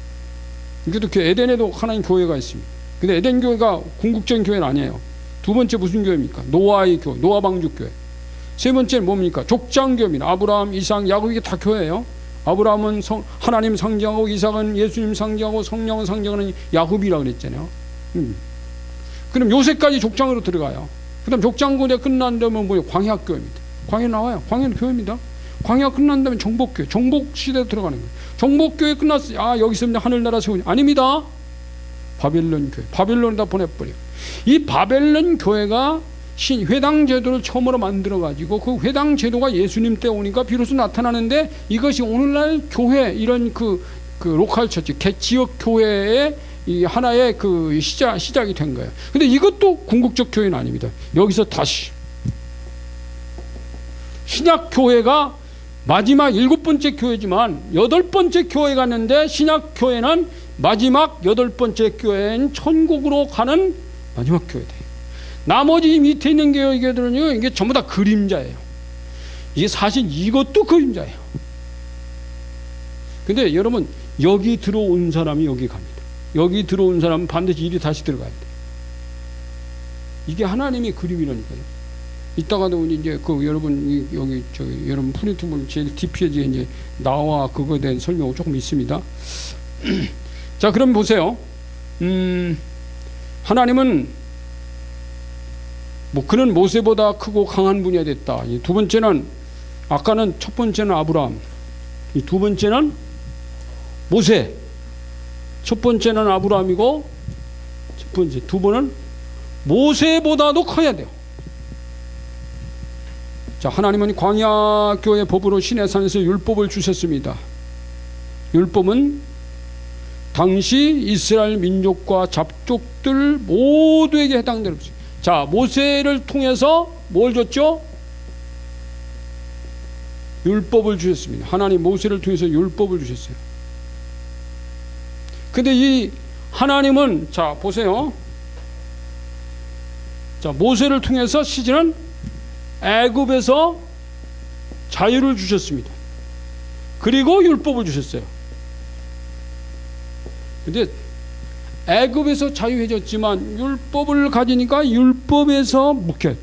이것도 에덴에도 하나님 교회가 있습니다. 근데 에덴 교회가 궁극적인 교회는 아니에요. 두 번째 무슨 교회입니까? 노아의 교회, 노아 방주 교회. 세 번째는 뭡니까? 족장 교회입니다. 아브라함, 이삭, 야곱, 이게 다 교회예요. 아브라함은 하나님 상징하고, 이삭은 예수님 상징하고, 성령은 상징하는 야곱이라고 그랬잖아요. 그럼 요새까지 족장으로 들어가요. 그 다음 족장교회 끝난 다음에 뭐예요? 광야교회입니다. 광야 나와요. 광야는 교회입니다. 광야 끝난 다음에 정복교회, 정복시대에 들어가는 거예요. 정복교회 끝났어요. 여기서 하늘나라 세우니 아닙니다. 바벨론 교회, 바벨론에다 보내버려요. 이 바벨론 교회가 회당 제도를 처음으로 만들어가지고 그 회당 제도가 예수님 때 오니까 비로소 나타나는데, 이것이 오늘날 교회, 이런 그 로컬 처치, 지역 교회의 이 하나의 그 시작이 된 거예요. 근데 이것도 궁극적 교회는 아닙니다. 여기서 다시 신약 교회가 마지막 7번째 교회지만 8번째 교회 갔는데, 신약 교회는 마지막 8번째 교회인 천국으로 가는 마지막 교회다. 나머지 밑에 있는 교회들은요, 이게 전부 다 그림자예요. 이게 사실 이것도 그림자예요. 근데 여러분, 여기 들어온 사람이 여기 갑니다. 여기 들어온 사람은 반드시 이리 다시 들어가야 돼요. 이게 하나님의 그림이라니까요. 이따가도 이제 그 여러분 여기 여러분 프린트물 제일 뒷페이지에 이제 나와 그거에 대한 설명이 조금 있습니다. 자, 그럼 보세요. 하나님은 그는 모세보다 크고 강한 분이 됐다. 두 번째는 아까는 첫 번째는 아브라함, 이 두 번째는 모세. 첫 번째는 아브라함이고 첫 번째 두 번은 모세보다도 커야 돼요. 자, 하나님은 광야교의 법으로 시내산에서 율법을 주셨습니다. 율법은 당시 이스라엘 민족과 잡족들 모두에게 해당되는 것입니다. 자, 모세를 통해서 뭘 줬죠? 율법을 주셨습니다. 하나님 모세를 통해서 율법을 주셨어요. 근데 이 하나님은 자 보세요. 자, 모세를 통해서 시즌은 애굽에서 자유를 주셨습니다. 그리고 율법을 주셨어요. 근데 애굽에서 자유해졌지만 율법을 가지니까 율법에서 묶여요.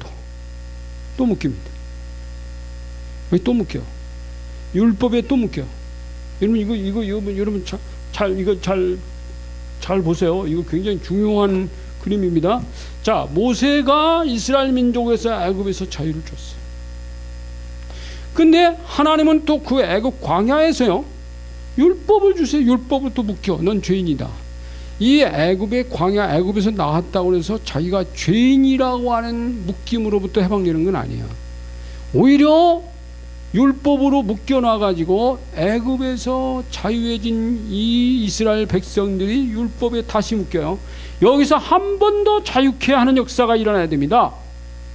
또 묶입니다. 왜 또 묶여요? 율법에 또 묶여요. 여러분 이거 여러분 잘 보세요. 이거 굉장히 중요한 그림입니다. 자, 모세가 이스라엘 민족에서 애굽에서 자유를 줬어요. 근데 하나님은 또 그 애굽 광야에서요 율법을 주세요. 율법을 또 묶여. 넌 죄인이다. 이 애굽의 광야, 애굽에서 나왔다고 해서 자기가 죄인이라고 하는 묶임으로부터 해방되는 건 아니야. 오히려 율법으로 묶여놔가지고 애굽에서 자유해진 이 이스라엘 백성들이 율법에 다시 묶여요. 여기서 한 번 더 자유케 하는 역사가 일어나야 됩니다.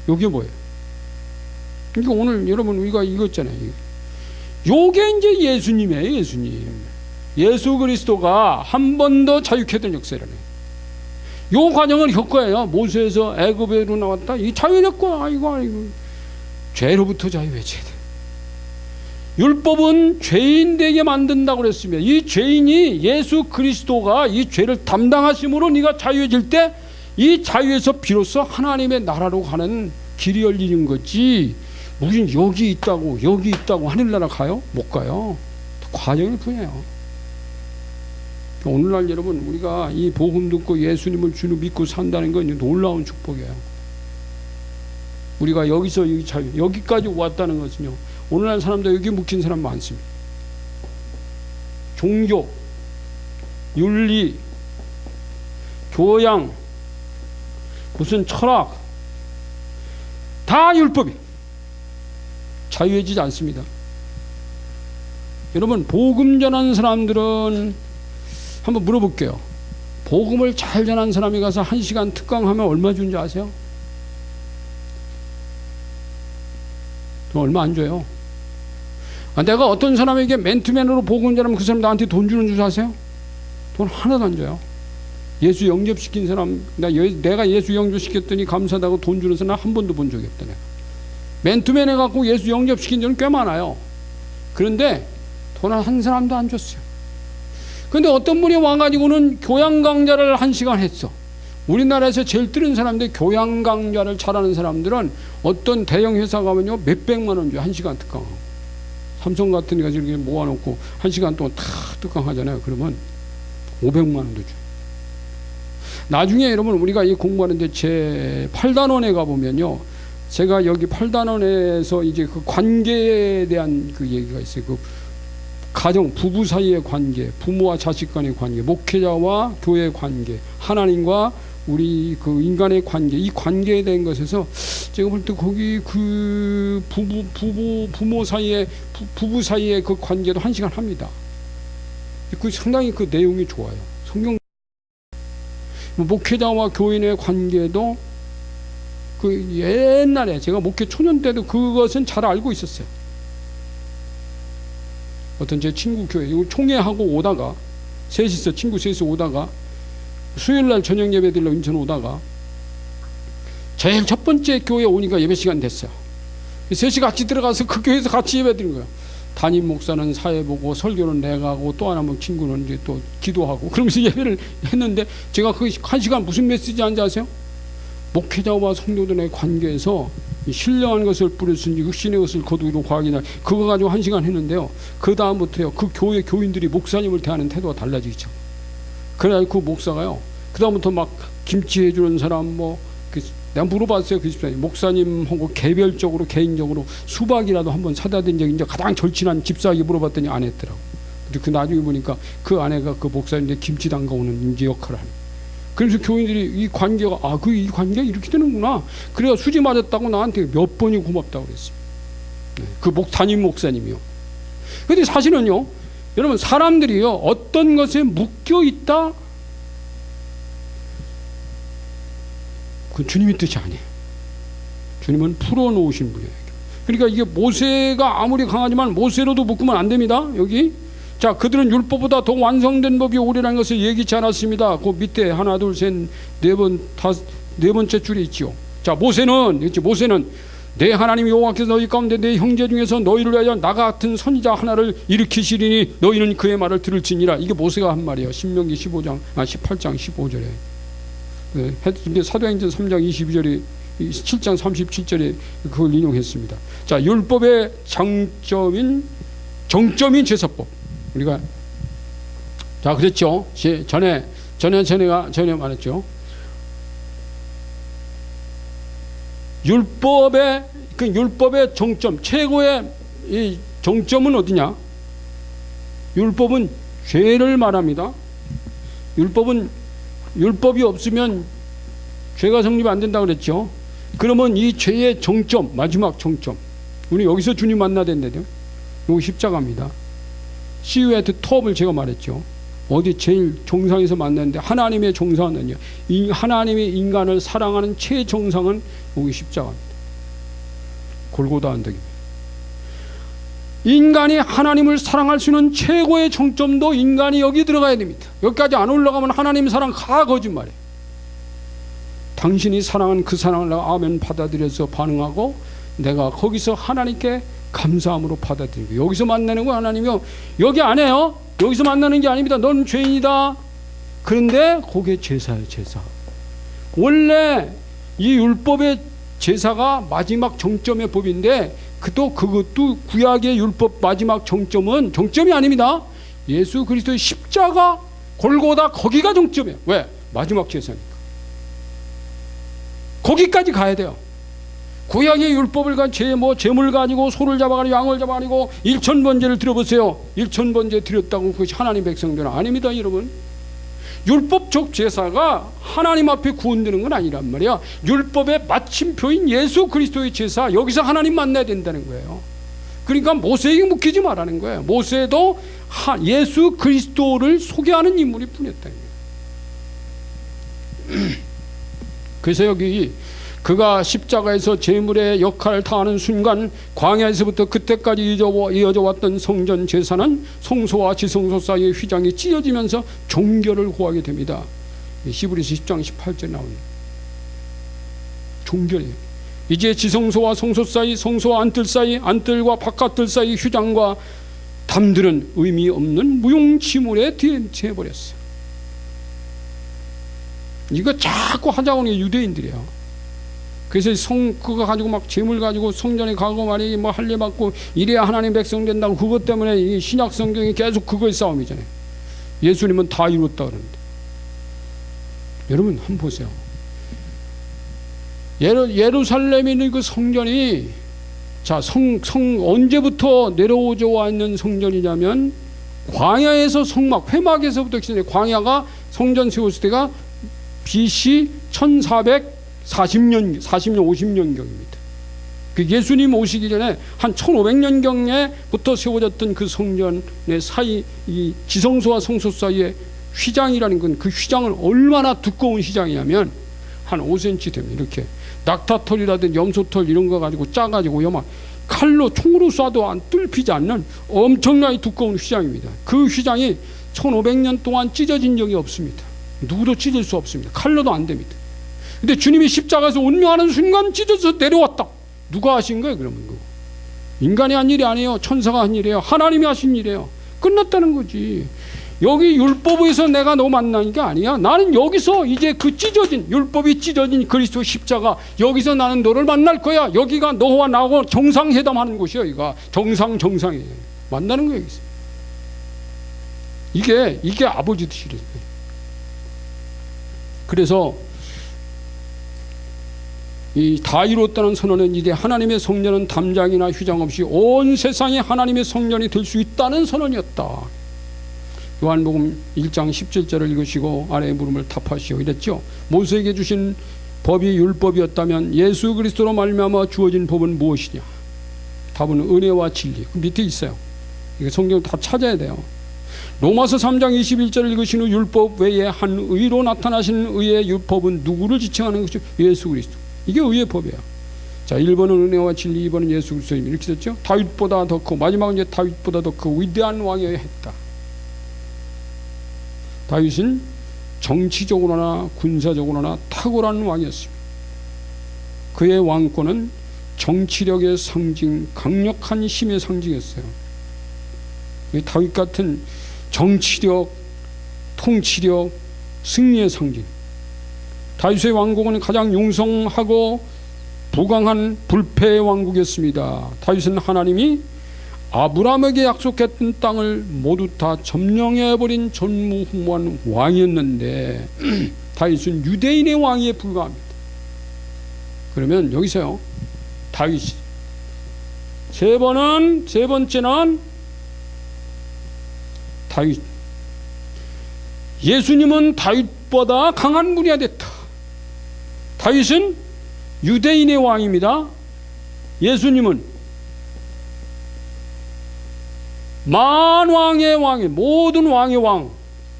이게 뭐예요? 그러니까 오늘 여러분 우리가 이거 있잖아요. 요게 이제 예수님이에요. 예수님. 예수 그리스도가 한 번 더 자유케 된 역사라네. 요 과정을 겪어야 모세에서 애굽으로 나왔다. 이 자유했고 아이고 죄로부터 자유해져야 돼. 율법은 죄인 되게 만든다고 그랬습니다. 이 죄인이 예수 그리스도가 이 죄를 담당하심으로 네가 자유해질 때 이 자유에서 비로소 하나님의 나라로 가는 길이 열리는 거지. 무슨 여기 있다고 하늘나라 가요? 못 가요. 과정일 뿐이에요. 오늘날 여러분 우리가 이 복음 듣고 예수님을 주로 믿고 산다는 건 놀라운 축복이에요. 우리가 여기서 여기까지 왔다는 것은요, 오늘날 사람들 여기 묵힌 사람 많습니다. 종교, 윤리, 교양, 무슨 철학 다 율법이 자유해지지 않습니다. 여러분 복음 전하는 사람들은 한번 물어볼게요. 복음을 잘 전하는 사람이 가서 1시간 특강하면 얼마 주는지 아세요? 얼마 안 줘요. 내가 어떤 사람에게 맨투맨으로 복음 전하면 그 사람 나한테 돈 주는 줄 아세요? 돈 하나도 안 줘요. 예수 영접시킨 사람, 내가 예수 영접시켰더니 감사하다고 돈 주는 사람 한 번도 본 적이 없다. 내가 맨투맨 해갖고 예수 영접시킨 적은 꽤 많아요. 그런데 돈 한 사람도 안 줬어요. 근데 어떤 분이 와가지고는 교양 강좌를 1시간 했어. 우리나라에서 제일 뜨는 사람들, 교양 강좌를 잘하는 사람들은 어떤 대형 회사 가면요 몇백만 원 줘요. 1시간 특강하고. 삼성 같은 데가 이렇게 모아놓고 1시간 동안 다 특강하잖아요. 그러면 500만 원도 줘요. 나중에 여러분 우리가 이 공부하는데 제 8단원에 가보면요, 제가 여기 8단원에서 이제 그 관계에 대한 그 얘기가 있어요. 그 가정, 부부 사이의 관계, 부모와 자식 간의 관계, 목회자와 교회의 관계, 하나님과 우리 그 인간의 관계, 이 관계에 대한 것에서 제가 볼 때 거기 그 부모 사이의 부부 사이의 그 관계도 1시간 합니다. 그 상당히 그 내용이 좋아요. 성경 목회자와 교인의 관계도 그 옛날에 제가 목회 초년 때도 그것은 잘 알고 있었어요. 어떤 제 친구 교회 총회하고 오다가 친구 셋이서 오다가 수요일날 저녁 예배 드리러 인천 오다가 제일 첫 번째 교회 오니까 예배 시간 됐어요. 셋이 같이 들어가서 그 교회에서 같이 예배 드린 거예요. 담임 목사는 사회 보고 설교는 내가 하고 또 하나 뭐 친구는 이제 또 기도하고 그러면서 예배를 했는데 제가 그 1시간 무슨 메시지 한지 아세요? 목회자와 성도들의 관계에서 신령한 것을 뿌렸으니 흑신의 것을 거두기로 과학이나 그거 가지고 1시간 했는데요. 그 다음부터요 그 교회 교인들이 목사님을 대하는 태도가 달라지기 시작. 그래가지고 그 목사가요 그 다음부터 막 김치 해주는 사람 내가 물어봤어요. 그 집사님 목사님하고 개별적으로 개인적으로 수박이라도 한번 사다 된 적이 이제 가장 절친한 집사에게 물어봤더니 안 했더라고. 근데 그 나중에 보니까 그 아내가 그 목사님의 김치 담가오는 이제 역할을 하는. 그래서 교인들이 이 관계가 이 관계가 이렇게 되는구나. 그래가 수지 맞았다고 나한테 몇 번이 고맙다고 그랬어요. 그 담임 목사님이요. 근데 사실은요, 여러분 사람들이요 어떤 것에 묶여 있다. 그 주님의 뜻이 아니에요. 주님은 풀어놓으신 분이에요. 그러니까 이게 모세가 아무리 강하지만 모세로도 묶으면 안 됩니다. 여기 자 그들은 율법보다 더 완성된 법이 오리라는 것을 얘기치 않았습니다. 그 밑에 하나 둘 셋 네 번째 줄에 있죠. 자 모세는 내 하나님 여호와께서 너희 가운데 내 형제 중에서 너희를 위하여 나 같은 선지자 하나를 일으키시리니 너희는 그의 말을 들을지니라. 이게 모세가 한 말이에요. 신명기 18장 15절에. 근데 사도행전 3장 22절에 7장 37절에 그걸 인용했습니다. 자 율법의 정점인 제사법. 우리가 자 그랬죠. 전에 말했죠. 율법의 정점, 최고의 이 정점은 어디냐? 율법은 죄를 말합니다. 율법이 없으면 죄가 성립 안 된다고 그랬죠. 그러면 이 죄의 정점, 마지막 정점, 우리 여기서 주님 만나야 된대요. 이거 십자가입니다. See you at the top을 제가 말했죠. 어디 제일 정상에서 만났는데 하나님의 정상은요, 하나님의 인간을 사랑하는 최정상은 여기 십자가입니다. 골고다 언덕입니다. 인간이 하나님을 사랑할 수 있는 최고의 정점도 인간이 여기 들어가야 됩니다. 여기까지 안 올라가면 하나님 사랑 다 거짓말이에요. 당신이 사랑한 그 사랑을 내가 아멘 받아들여서 반응하고 내가 거기서 하나님께 감사함으로 받아들이고 여기서 만나는 거 하나님이요. 여기 안 해요. 여기서 만나는 게 아닙니다. 넌 죄인이다. 그런데 그게 제사예요. 제사. 원래 이 율법의 제사가 마지막 정점의 법인데 그것도 구약의 율법 마지막 정점이 아닙니다. 예수 그리스도의 십자가 골고다 거기가 정점이에요. 왜? 마지막 제사니까. 거기까지 가야 돼요. 구약의 율법을 제물 가지고 소를 잡아가지고 양을 잡아가지고 1000번제를 드려보세요. 1000번제 드렸다고 그것이 하나님 백성들은 아닙니다, 여러분. 율법적 제사가 하나님 앞에 구원되는 건 아니란 말이야. 율법의 마침표인 예수 그리스도의 제사, 여기서 하나님 만나야 된다는 거예요. 그러니까 모세에게 묶이지 말라는 거예요. 모세도 예수 그리스도를 소개하는 인물이 뿐이었다는 거예요. 그래서 여기 그가 십자가에서 제물의 역할을 다하는 순간 광야에서부터 그때까지 이어져 왔던 성전 제사는 성소와 지성소 사이의 휘장이 찢어지면서 종결을 구하게 됩니다. 히브리서 10장 18절에 나오는 종결이에요. 이제 지성소와 성소 사이, 성소와 안뜰 사이, 안뜰과 바깥뜰 사이 휘장과 담들은 의미 없는 무용지물에 대체해버렸어요. 이거 자꾸 하자고 하는 게 유대인들이에요. 그래서 그거 가지고 막 재물 가지고 성전에 가고 말이 할례 받고 이래야 하나님 백성 된다고 그것 때문에 이 신약 성경이 계속 그거의 싸움이잖아요. 예수님은 다 이뤘다 그러는데. 여러분 한번 보세요. 예루살렘에 있는 그 성전이 언제부터 내려오져 와 있는 성전이냐면 광야에서 회막에서부터 시작해. 광야가 성전 세웠을 때가 BC 1440년 50년경입니다. 그 예수님 오시기 전에 한 1500년경에부터 세워졌던 그 성전의 사이, 이 지성소와 성소 사이에 휘장이라는 건 그 휘장은 얼마나 두꺼운 휘장이냐면 한 5cm 됩니다. 이렇게 낙타털이라든지 염소털 이런 거 가지고 짜가지고요, 막 칼로 총으로 쏴도 안 뚫히지 않는 엄청나게 두꺼운 휘장입니다. 그 휘장이 1500년 동안 찢어진 적이 없습니다. 누구도 찢을 수 없습니다. 칼로도 안 됩니다. 근데 주님이 십자가에서 운명하는 순간 찢어서 내려왔다. 누가 하신 거예요? 그러면 그거 인간이 한 일이 아니에요. 천사가 한 일이에요. 하나님이 하신 일이에요. 끝났다는 거지. 여기 율법에서 내가 너 만나는 게 아니야. 나는 여기서 이제 그 찢어진, 율법이 찢어진 그리스도 십자가, 여기서 나는 너를 만날 거야. 여기가 너와 나하고 정상회담하는 곳이야. 여기가 정상이에요. 만나는 거야 여기서. 이게 아버지 뜻이래요. 그래서 이 다 이루었다는 선언은 이제 하나님의 성전은 담장이나 휘장 없이 온 세상에 하나님의 성전이 될 수 있다는 선언이었다. 요한복음 1장 17절을 읽으시고 아래의 물음을 답하시오 이랬죠. 모세에게 주신 법이 율법이었다면 예수 그리스도로 말미암아 주어진 법은 무엇이냐? 답은 은혜와 진리. 그 밑에 있어요. 이거 성경 다 찾아야 돼요. 로마서 3장 21절을 읽으신 후 율법 외에 한 의로 나타나신 의의 율법은 누구를 지칭하는 것이 예수 그리스도. 이게 의의 법이야. 자, 1번은 은혜와 진리, 2번은 예수 그리스도임. 이렇게 됐죠. 다윗보다 더 크고 마지막은 이제 다윗보다 더 크고 위대한 왕이어야 했다. 다윗은 정치적으로나 군사적으로나 탁월한 왕이었습니다. 그의 왕권은 정치력의 상징, 강력한 힘의 상징이었어요. 다윗 같은 정치력, 통치력, 승리의 상징. 다윗의 왕국은 가장 융성하고 부강한 불패의 왕국이었습니다. 다윗은 하나님이 아브라함에게 약속했던 땅을 모두 다 점령해버린 전무후무한 왕이었는데 다윗은 유대인의 왕에 불과합니다. 그러면 여기서요, 다윗이 세 번째는 다윗, 예수님은 다윗보다 강한 분이야 됐다. 다윗은 유대인의 왕입니다. 예수님은 만왕의 왕이, 모든 왕의 왕,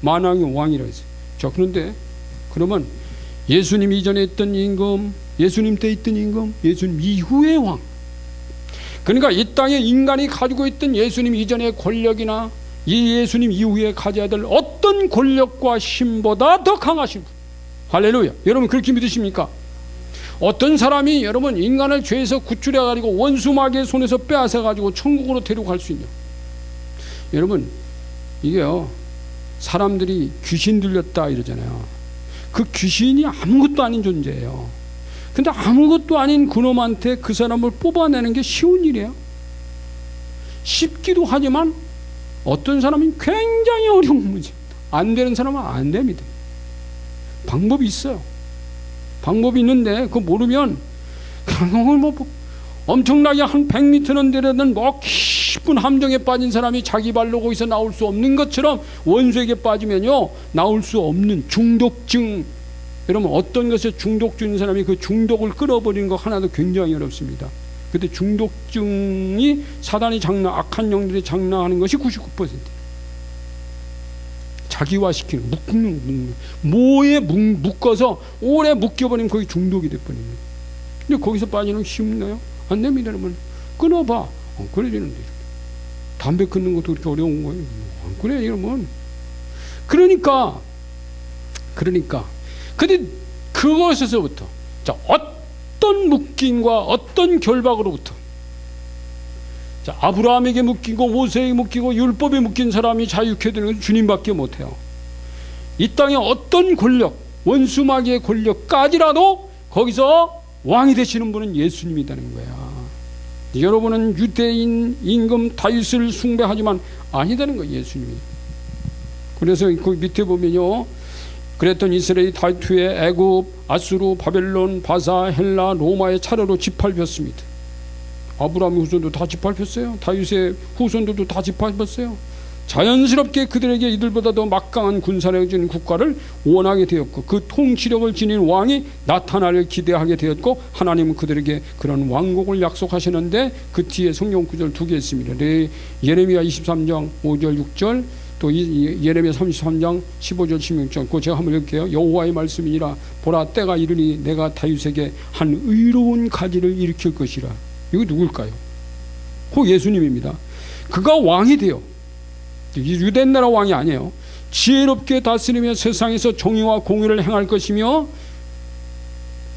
만왕의 왕이라고 했어요. 자, 그런데 그러면 예수님 이전에 있던 임금, 예수님 때 있던 임금, 예수님 이후의 왕, 그러니까 이 땅에 인간이 가지고 있던 예수님 이전의 권력이나 이 예수님 이후에 가져야 될 어떤 권력과 힘보다 더 강하신 분. 할렐루야. 여러분 그렇게 믿으십니까? 어떤 사람이 여러분 인간을 죄에서 구출해 가지고 원수 마귀의 손에서 빼앗아 가지고 천국으로 데려갈 수 있냐? 여러분 이게요, 사람들이 귀신 들렸다 이러잖아요. 그 귀신이 아무것도 아닌 존재예요. 근데 아무것도 아닌 그놈한테 그 사람을 뽑아내는 게 쉬운 일이에요. 쉽기도 하지만 어떤 사람은 굉장히 어려운 문제입니다. 안 되는 사람은 안 됩니다. 방법이 있어요. 방법이 있는데 그거 모르면 뭐 엄청나게 한 100m는 되려는 뭐 깊은 함정에 빠진 사람이 자기 발로 거기서 나올 수 없는 것처럼 원수에게 빠지면요 나올 수 없는 중독증. 여러분 어떤 것에 중독주는 사람이 그 중독을 끌어버리는 거 하나도 굉장히 어렵습니다. 근데 중독증이 사단이 악한 영들이 장난하는 것이 99%. 자기화시키는, 묶는, 뭐에 묶어서 오래 묶여버리면 거기 중독이 돼버리는 거예요. 근데 거기서 빠지는 거 쉽나요? 안 됩니다, 여러분. 끊어봐. 안 끊어지는데. 담배 끊는 것도 그렇게 어려운 거예요. 안 끊어요, 여러분. 그러니까. 근데 그것에서부터, 자, 어떤 묶임과 어떤 결박으로부터, 자, 아브라함에게 묶이고 모세에게 묶이고 율법에 묶인 사람이 자유케 되는 건 주님밖에 못해요. 이 땅의 어떤 권력, 원수 마귀의 권력까지라도 거기서 왕이 되시는 분은 예수님이라는 거야. 여러분은 유대인 임금 다윗을 숭배하지만 아니다는 거예요, 예수님이. 그래서 그 밑에 보면요, 그랬던 이스라엘이 다윗 후에 애굽, 아수르, 바벨론, 바사, 헬라, 로마의 차례로 짓밟혔습니다. 아브라함의 후손도 다 짓밟혔어요. 다윗의 후손들도 다 짓밟혔어요. 자연스럽게 그들에게 이들보다 더 막강한 군사력을 지닌 국가를 원하게 되었고 그 통치력을 지닌 왕이 나타나를 기대하게 되었고 하나님은 그들에게 그런 왕국을 약속하시는데 그 뒤에 성경 구절 두 개 있습니다. 예레미야 23장 5절 6절 또 예레미야 33장 15절 16절 그거 제가 한번 읽을게요. 여호와의 말씀이니라 보라 때가 이르니 내가 다윗에게 한 의로운 가지를 일으킬 것이라. 이거 누굴까요? 그 예수님입니다. 그가 왕이 돼요. 유대인 나라 왕이 아니에요. 지혜롭게 다스리며 세상에서 정의와 공의를 행할 것이며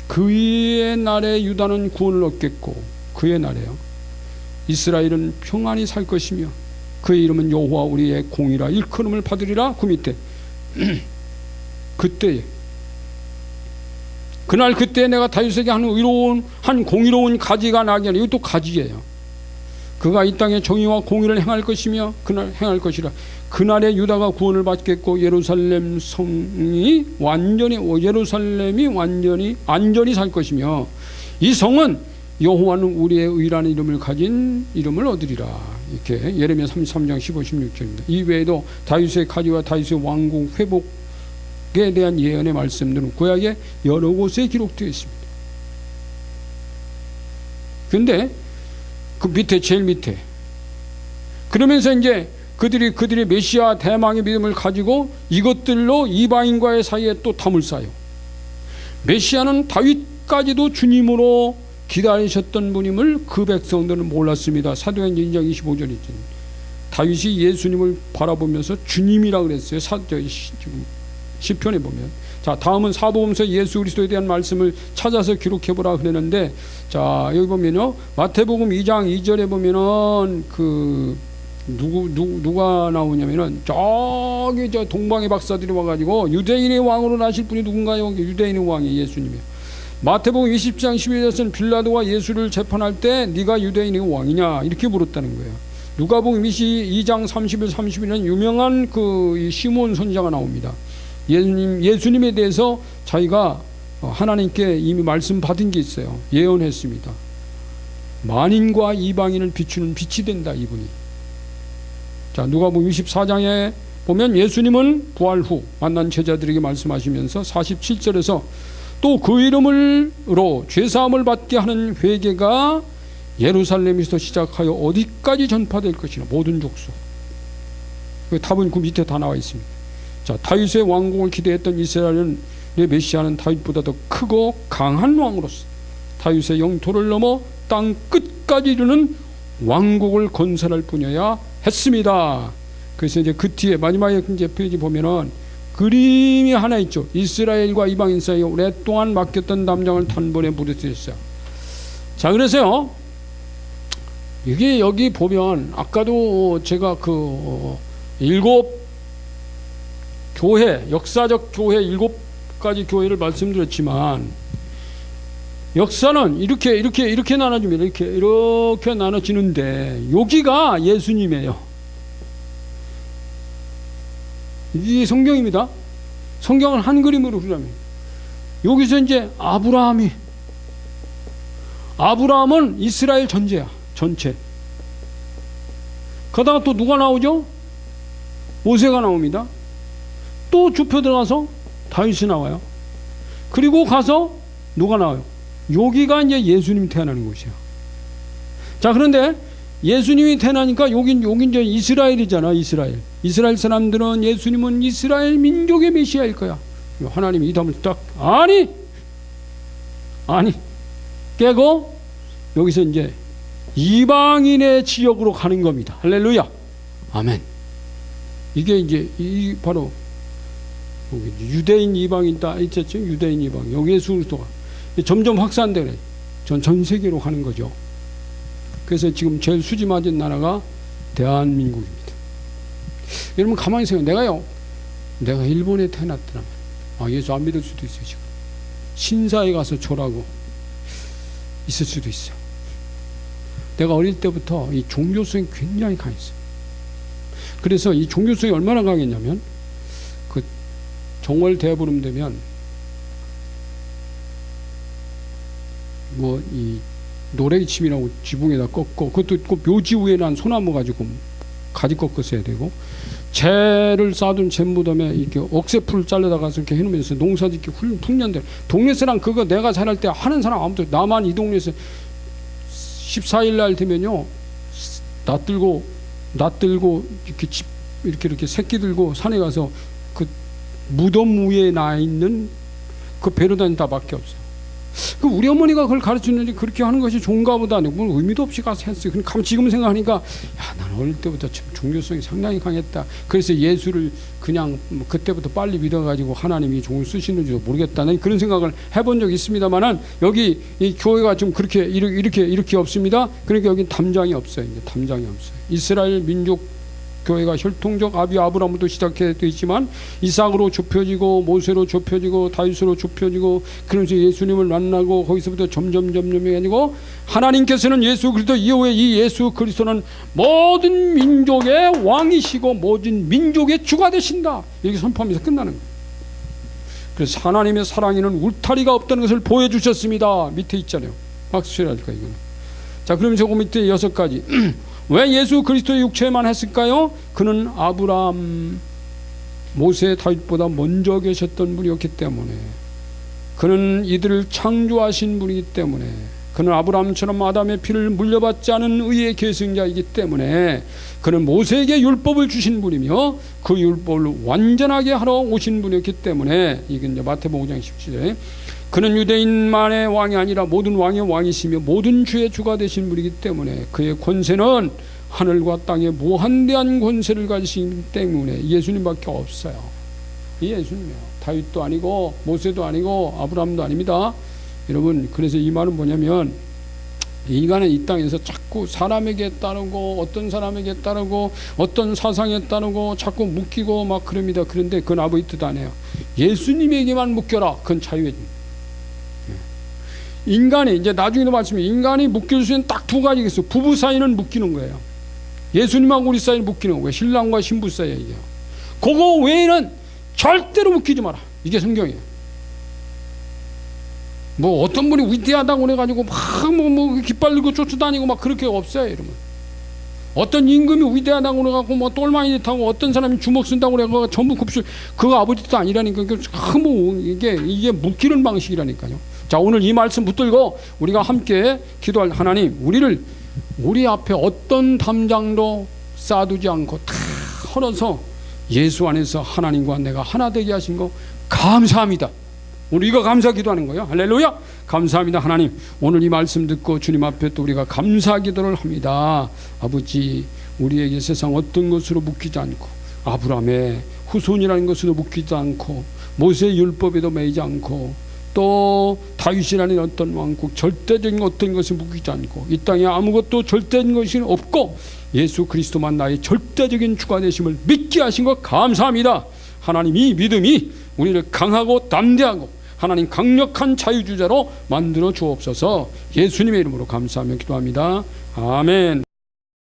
그의 날에 유다는 구원을 얻겠고 그의 날에요 이스라엘은 평안히 살 것이며 그의 이름은 여호와 우리의 공이라 일컬음을 받으리라. 그 밑에 그때에 그날 그때 내가 다윗에게 한 공의로운 가지가 나게 하니, 이것도 가지예요. 그가 이 땅에 정의와 공의를 행할 것이며 그날 행할 것이라. 그날에 유다가 구원을 받겠고 예루살렘이 안전히 살 것이며 이 성은 여호와는 우리의 의라는 이름을 가진 이름을 얻으리라. 이렇게 예레미야 33장 15, 16절입니다. 이 외에도 다윗의 가지와 다윗의 왕국 회복에 대한 예언의 말씀들은 구약에 여러 곳에 기록되어 있습니다. 근데 그 밑에, 제일 밑에, 그러면서 이제 그들이 메시아 대망의 믿음을 가지고 이것들로 이방인과의 사이에 또 담을 쌓아요. 메시아는 다윗까지도 주님으로 기다리셨던 분임을 그 백성들은 몰랐습니다. 사도행전 2장 25절 있죠. 다윗이 예수님을 바라보면서 주님이라 그랬어요. 시편에 보면. 자, 다음은 사도행전서 예수 그리스도에 대한 말씀을 찾아서 기록해 보라 그랬는데, 자, 여기 보면요, 마태복음 2장 2절에 보면은 누가 나오냐면은 저기 저 동방의 박사들이 와가지고 유대인의 왕으로 나실 분이 누군가요? 유대인의 왕이 예수님이에요. 마태복음 20장 12절에서는 빌라도가 예수를 재판할 때 네가 유대인의 왕이냐 이렇게 물었다는 거예요. 누가복음 2장 30일 31일은 유명한 그 시몬 선지자가 나옵니다. 예수님에 대해서 자기가 하나님께 이미 말씀 받은 게 있어요. 예언했습니다. 만인과 이방인을 비추는 빛이 된다, 이분이. 자, 누가복음 24장에 보면 예수님은 부활 후 만난 제자들에게 말씀하시면서 47절에서 또 그 이름으로 죄사함을 받게 하는 회개가 예루살렘에서 시작하여 어디까지 전파될 것이냐, 모든 족속. 그 답은 그 밑에 다 나와 있습니다. 자, 다윗의 왕국을 기대했던 이스라엘은 메시아는 다윗보다 더 크고 강한 왕으로서 다윗의 영토를 넘어 땅 끝까지 이르는 왕국을 건설할 뿐이어야 했습니다. 그래서 이제 그 뒤에 마지막에 이제 페이지 보면은 그림이 하나 있죠. 이스라엘과 이방인 사이에 오랫동안 맡겼던 담장을 단번에 무너뜨렸어요. 자, 그래서요, 이게 여기 보면 아까도 제가 일곱 교회, 역사적 교회 7가지 교회를 말씀드렸지만, 역사는 이렇게 나눠집니다. 이렇게 나눠지는데 여기가 예수님이에요. 이게 성경입니다. 성경은 한 그림으로 그려합니다. 여기서 이제 아브라함은 이스라엘 전체야, 전체. 그러다가 또 누가 나오죠? 모세가 나옵니다. 또 좁혀 들어가서 다윗이 나와요. 그리고 가서 누가 나와요? 여기가 이제 예수님 태어나는 곳이야. 자, 그런데 예수님이 태어나니까 여긴 이제 이스라엘이잖아. 이스라엘 사람들은 예수님은 이스라엘 민족의 메시아일 거야. 하나님이 이 답을 딱 아니 깨고 여기서 이제 이방인의 지역으로 가는 겁니다. 할렐루야, 아멘. 이게 이제 바로 유대인 이방인 다 있었죠. 유대인 이방, 여기에 수도가 점점 확산되네. 전 세계로 가는 거죠. 그래서 지금 제일 수지 맞은 나라가 대한민국입니다. 여러분 가만히 생각해요. 내가 일본에 태어났더라면 예수 안 믿을 수도 있어요. 지금 신사에 가서 절하고 있을 수도 있어. 내가 어릴 때부터 이 종교성이 굉장히 강했어요. 그래서 이 종교성이 얼마나 강했냐면 그 정월 대보름 되면 이 노래기침이라고 지붕에다 꺾고, 그것도 꼭 묘지 위에 난 소나무 가지고 가지 꺾어서 해야 되고, 재를 쌓아둔 잼무덤에 이렇게 억새풀 잘라다가서 이렇게 해놓으면서 농사짓기 훈련돼. 동네 사람 그거 내가 자랄 때 하는 사람 아무도, 나만 이 동네에서 14일 날 되면요, 낫들고 이렇게 새끼 들고 산에 가서 그 무덤 위에 나 있는 그 배로다니 다밖에 없어요. 우리 어머니가 그걸 가르쳤는데 그렇게 하는 것이 좋은가 보다. 뭐 의미도 없이 가서 했어요. 그럼 지금 생각하니까 나는 어릴 때부터 종교성이 상당히 강했다. 그래서 예수를 그냥 그때부터 빨리 믿어가지고 하나님이 종을 쓰시는지도 모르겠다는 그런 생각을 해본 적이 있습니다만은, 여기 이 교회가 좀 이렇게 없습니다. 그러니까 여기 담장이 없어요. 이제 담장이 없어요. 이스라엘 민족 교회가 혈통적 아비 아브라함부터 시작되어 있지만 이삭으로 좁혀지고 모세로 좁혀지고 다윗으로 좁혀지고 그러면서 예수님을 만나고 거기서부터 점점 해가지고 하나님께서는 예수 그리스도 이후에 이 예수 그리스도는 모든 민족의 왕이시고 모든 민족의 주가 되신다 이렇게 선포하면서 끝나는 거예요. 그래서 하나님의 사랑에는 울타리가 없다는 것을 보여주셨습니다. 밑에 있잖아요. 박수 쳐야 할까 이거는. 자, 그럼 저거 밑에 6가지. 왜 예수 그리스도의 육체만 했을까요? 그는 아브라함, 모세, 다윗보다 먼저 계셨던 분이었기 때문에, 그는 이들을 창조하신 분이기 때문에, 그는 아브라함처럼 아담의 피를 물려받지 않은 의의 계승자이기 때문에, 그는 모세에게 율법을 주신 분이며 그 율법을 완전하게 하러 오신 분이었기 때문에, 이건 이제 마태복음 5장 17절에 그는 유대인만의 왕이 아니라 모든 왕의 왕이시며 모든 주의 주가 되신 분이기 때문에 그의 권세는 하늘과 땅에 무한대한 권세를 가지시기 때문에 예수님밖에 없어요. 이 예수님이에요. 다윗도 아니고 모세도 아니고 아브라함도 아닙니다. 여러분, 그래서 이 말은 뭐냐면, 인간은 이 땅에서 자꾸 사람에게 따르고 어떤 사람에게 따르고 어떤 사상에 따르고 자꾸 묶이고 막 그럽니다. 그런데 그건 아버지 뜻 아니에요. 예수님에게만 묶여라. 그건 자유예요. 인간이 이제 나중에도 말씀해, 인간이 묶일 수 있는 딱 2가지가 있어요. 부부 사이는 묶이는 거예요. 예수님하고 우리 사이는 묶이는 거예요. 신랑과 신부 사이에. 이게 그거 외에는 절대로 묶이지 마라. 이게 성경이에요. 뭐 어떤 분이 위대하다고 그래가지고 막 깃발들고 쫓아다니고 막 그렇게 없어요, 여러분. 어떤 임금이 위대하다고 그래가지고 뭐 똘마니 타고 어떤 사람이 주먹 쓴다고 그래가지고 전부 급수, 그거 아버지 뜻 아니라니까. 뭐 이게 묶이는 방식이라니까요. 자, 오늘 이 말씀 붙들고 우리가 함께 기도할 하나님, 우리 앞에 어떤 담장도 쌓아두지 않고 다 헐어서 예수 안에서 하나님과 내가 하나 되게 하신 거 감사합니다. 오늘 이거 감사 기도하는 거예요. 할렐루야. 감사합니다. 하나님, 오늘 이 말씀 듣고 주님 앞에 또 우리가 감사 기도를 합니다. 아버지, 우리에게 세상 어떤 것으로 묶이지 않고 아브라함의 후손이라는 것으로 묶이지 않고 모세의 율법에도 매이지 않고 또 다윗이라는 어떤 왕국, 절대적인 어떤 것에 묶이지 않고 이 땅에 아무것도 절대적인 것이 없고 예수 그리스도만 나의 절대적인 주가 되심을 믿게 하신 것 감사합니다. 하나님, 이 믿음이 우리를 강하고 담대하고 하나님 강력한 자유주자로 만들어 주옵소서. 예수님의 이름으로 감사하며 기도합니다. 아멘.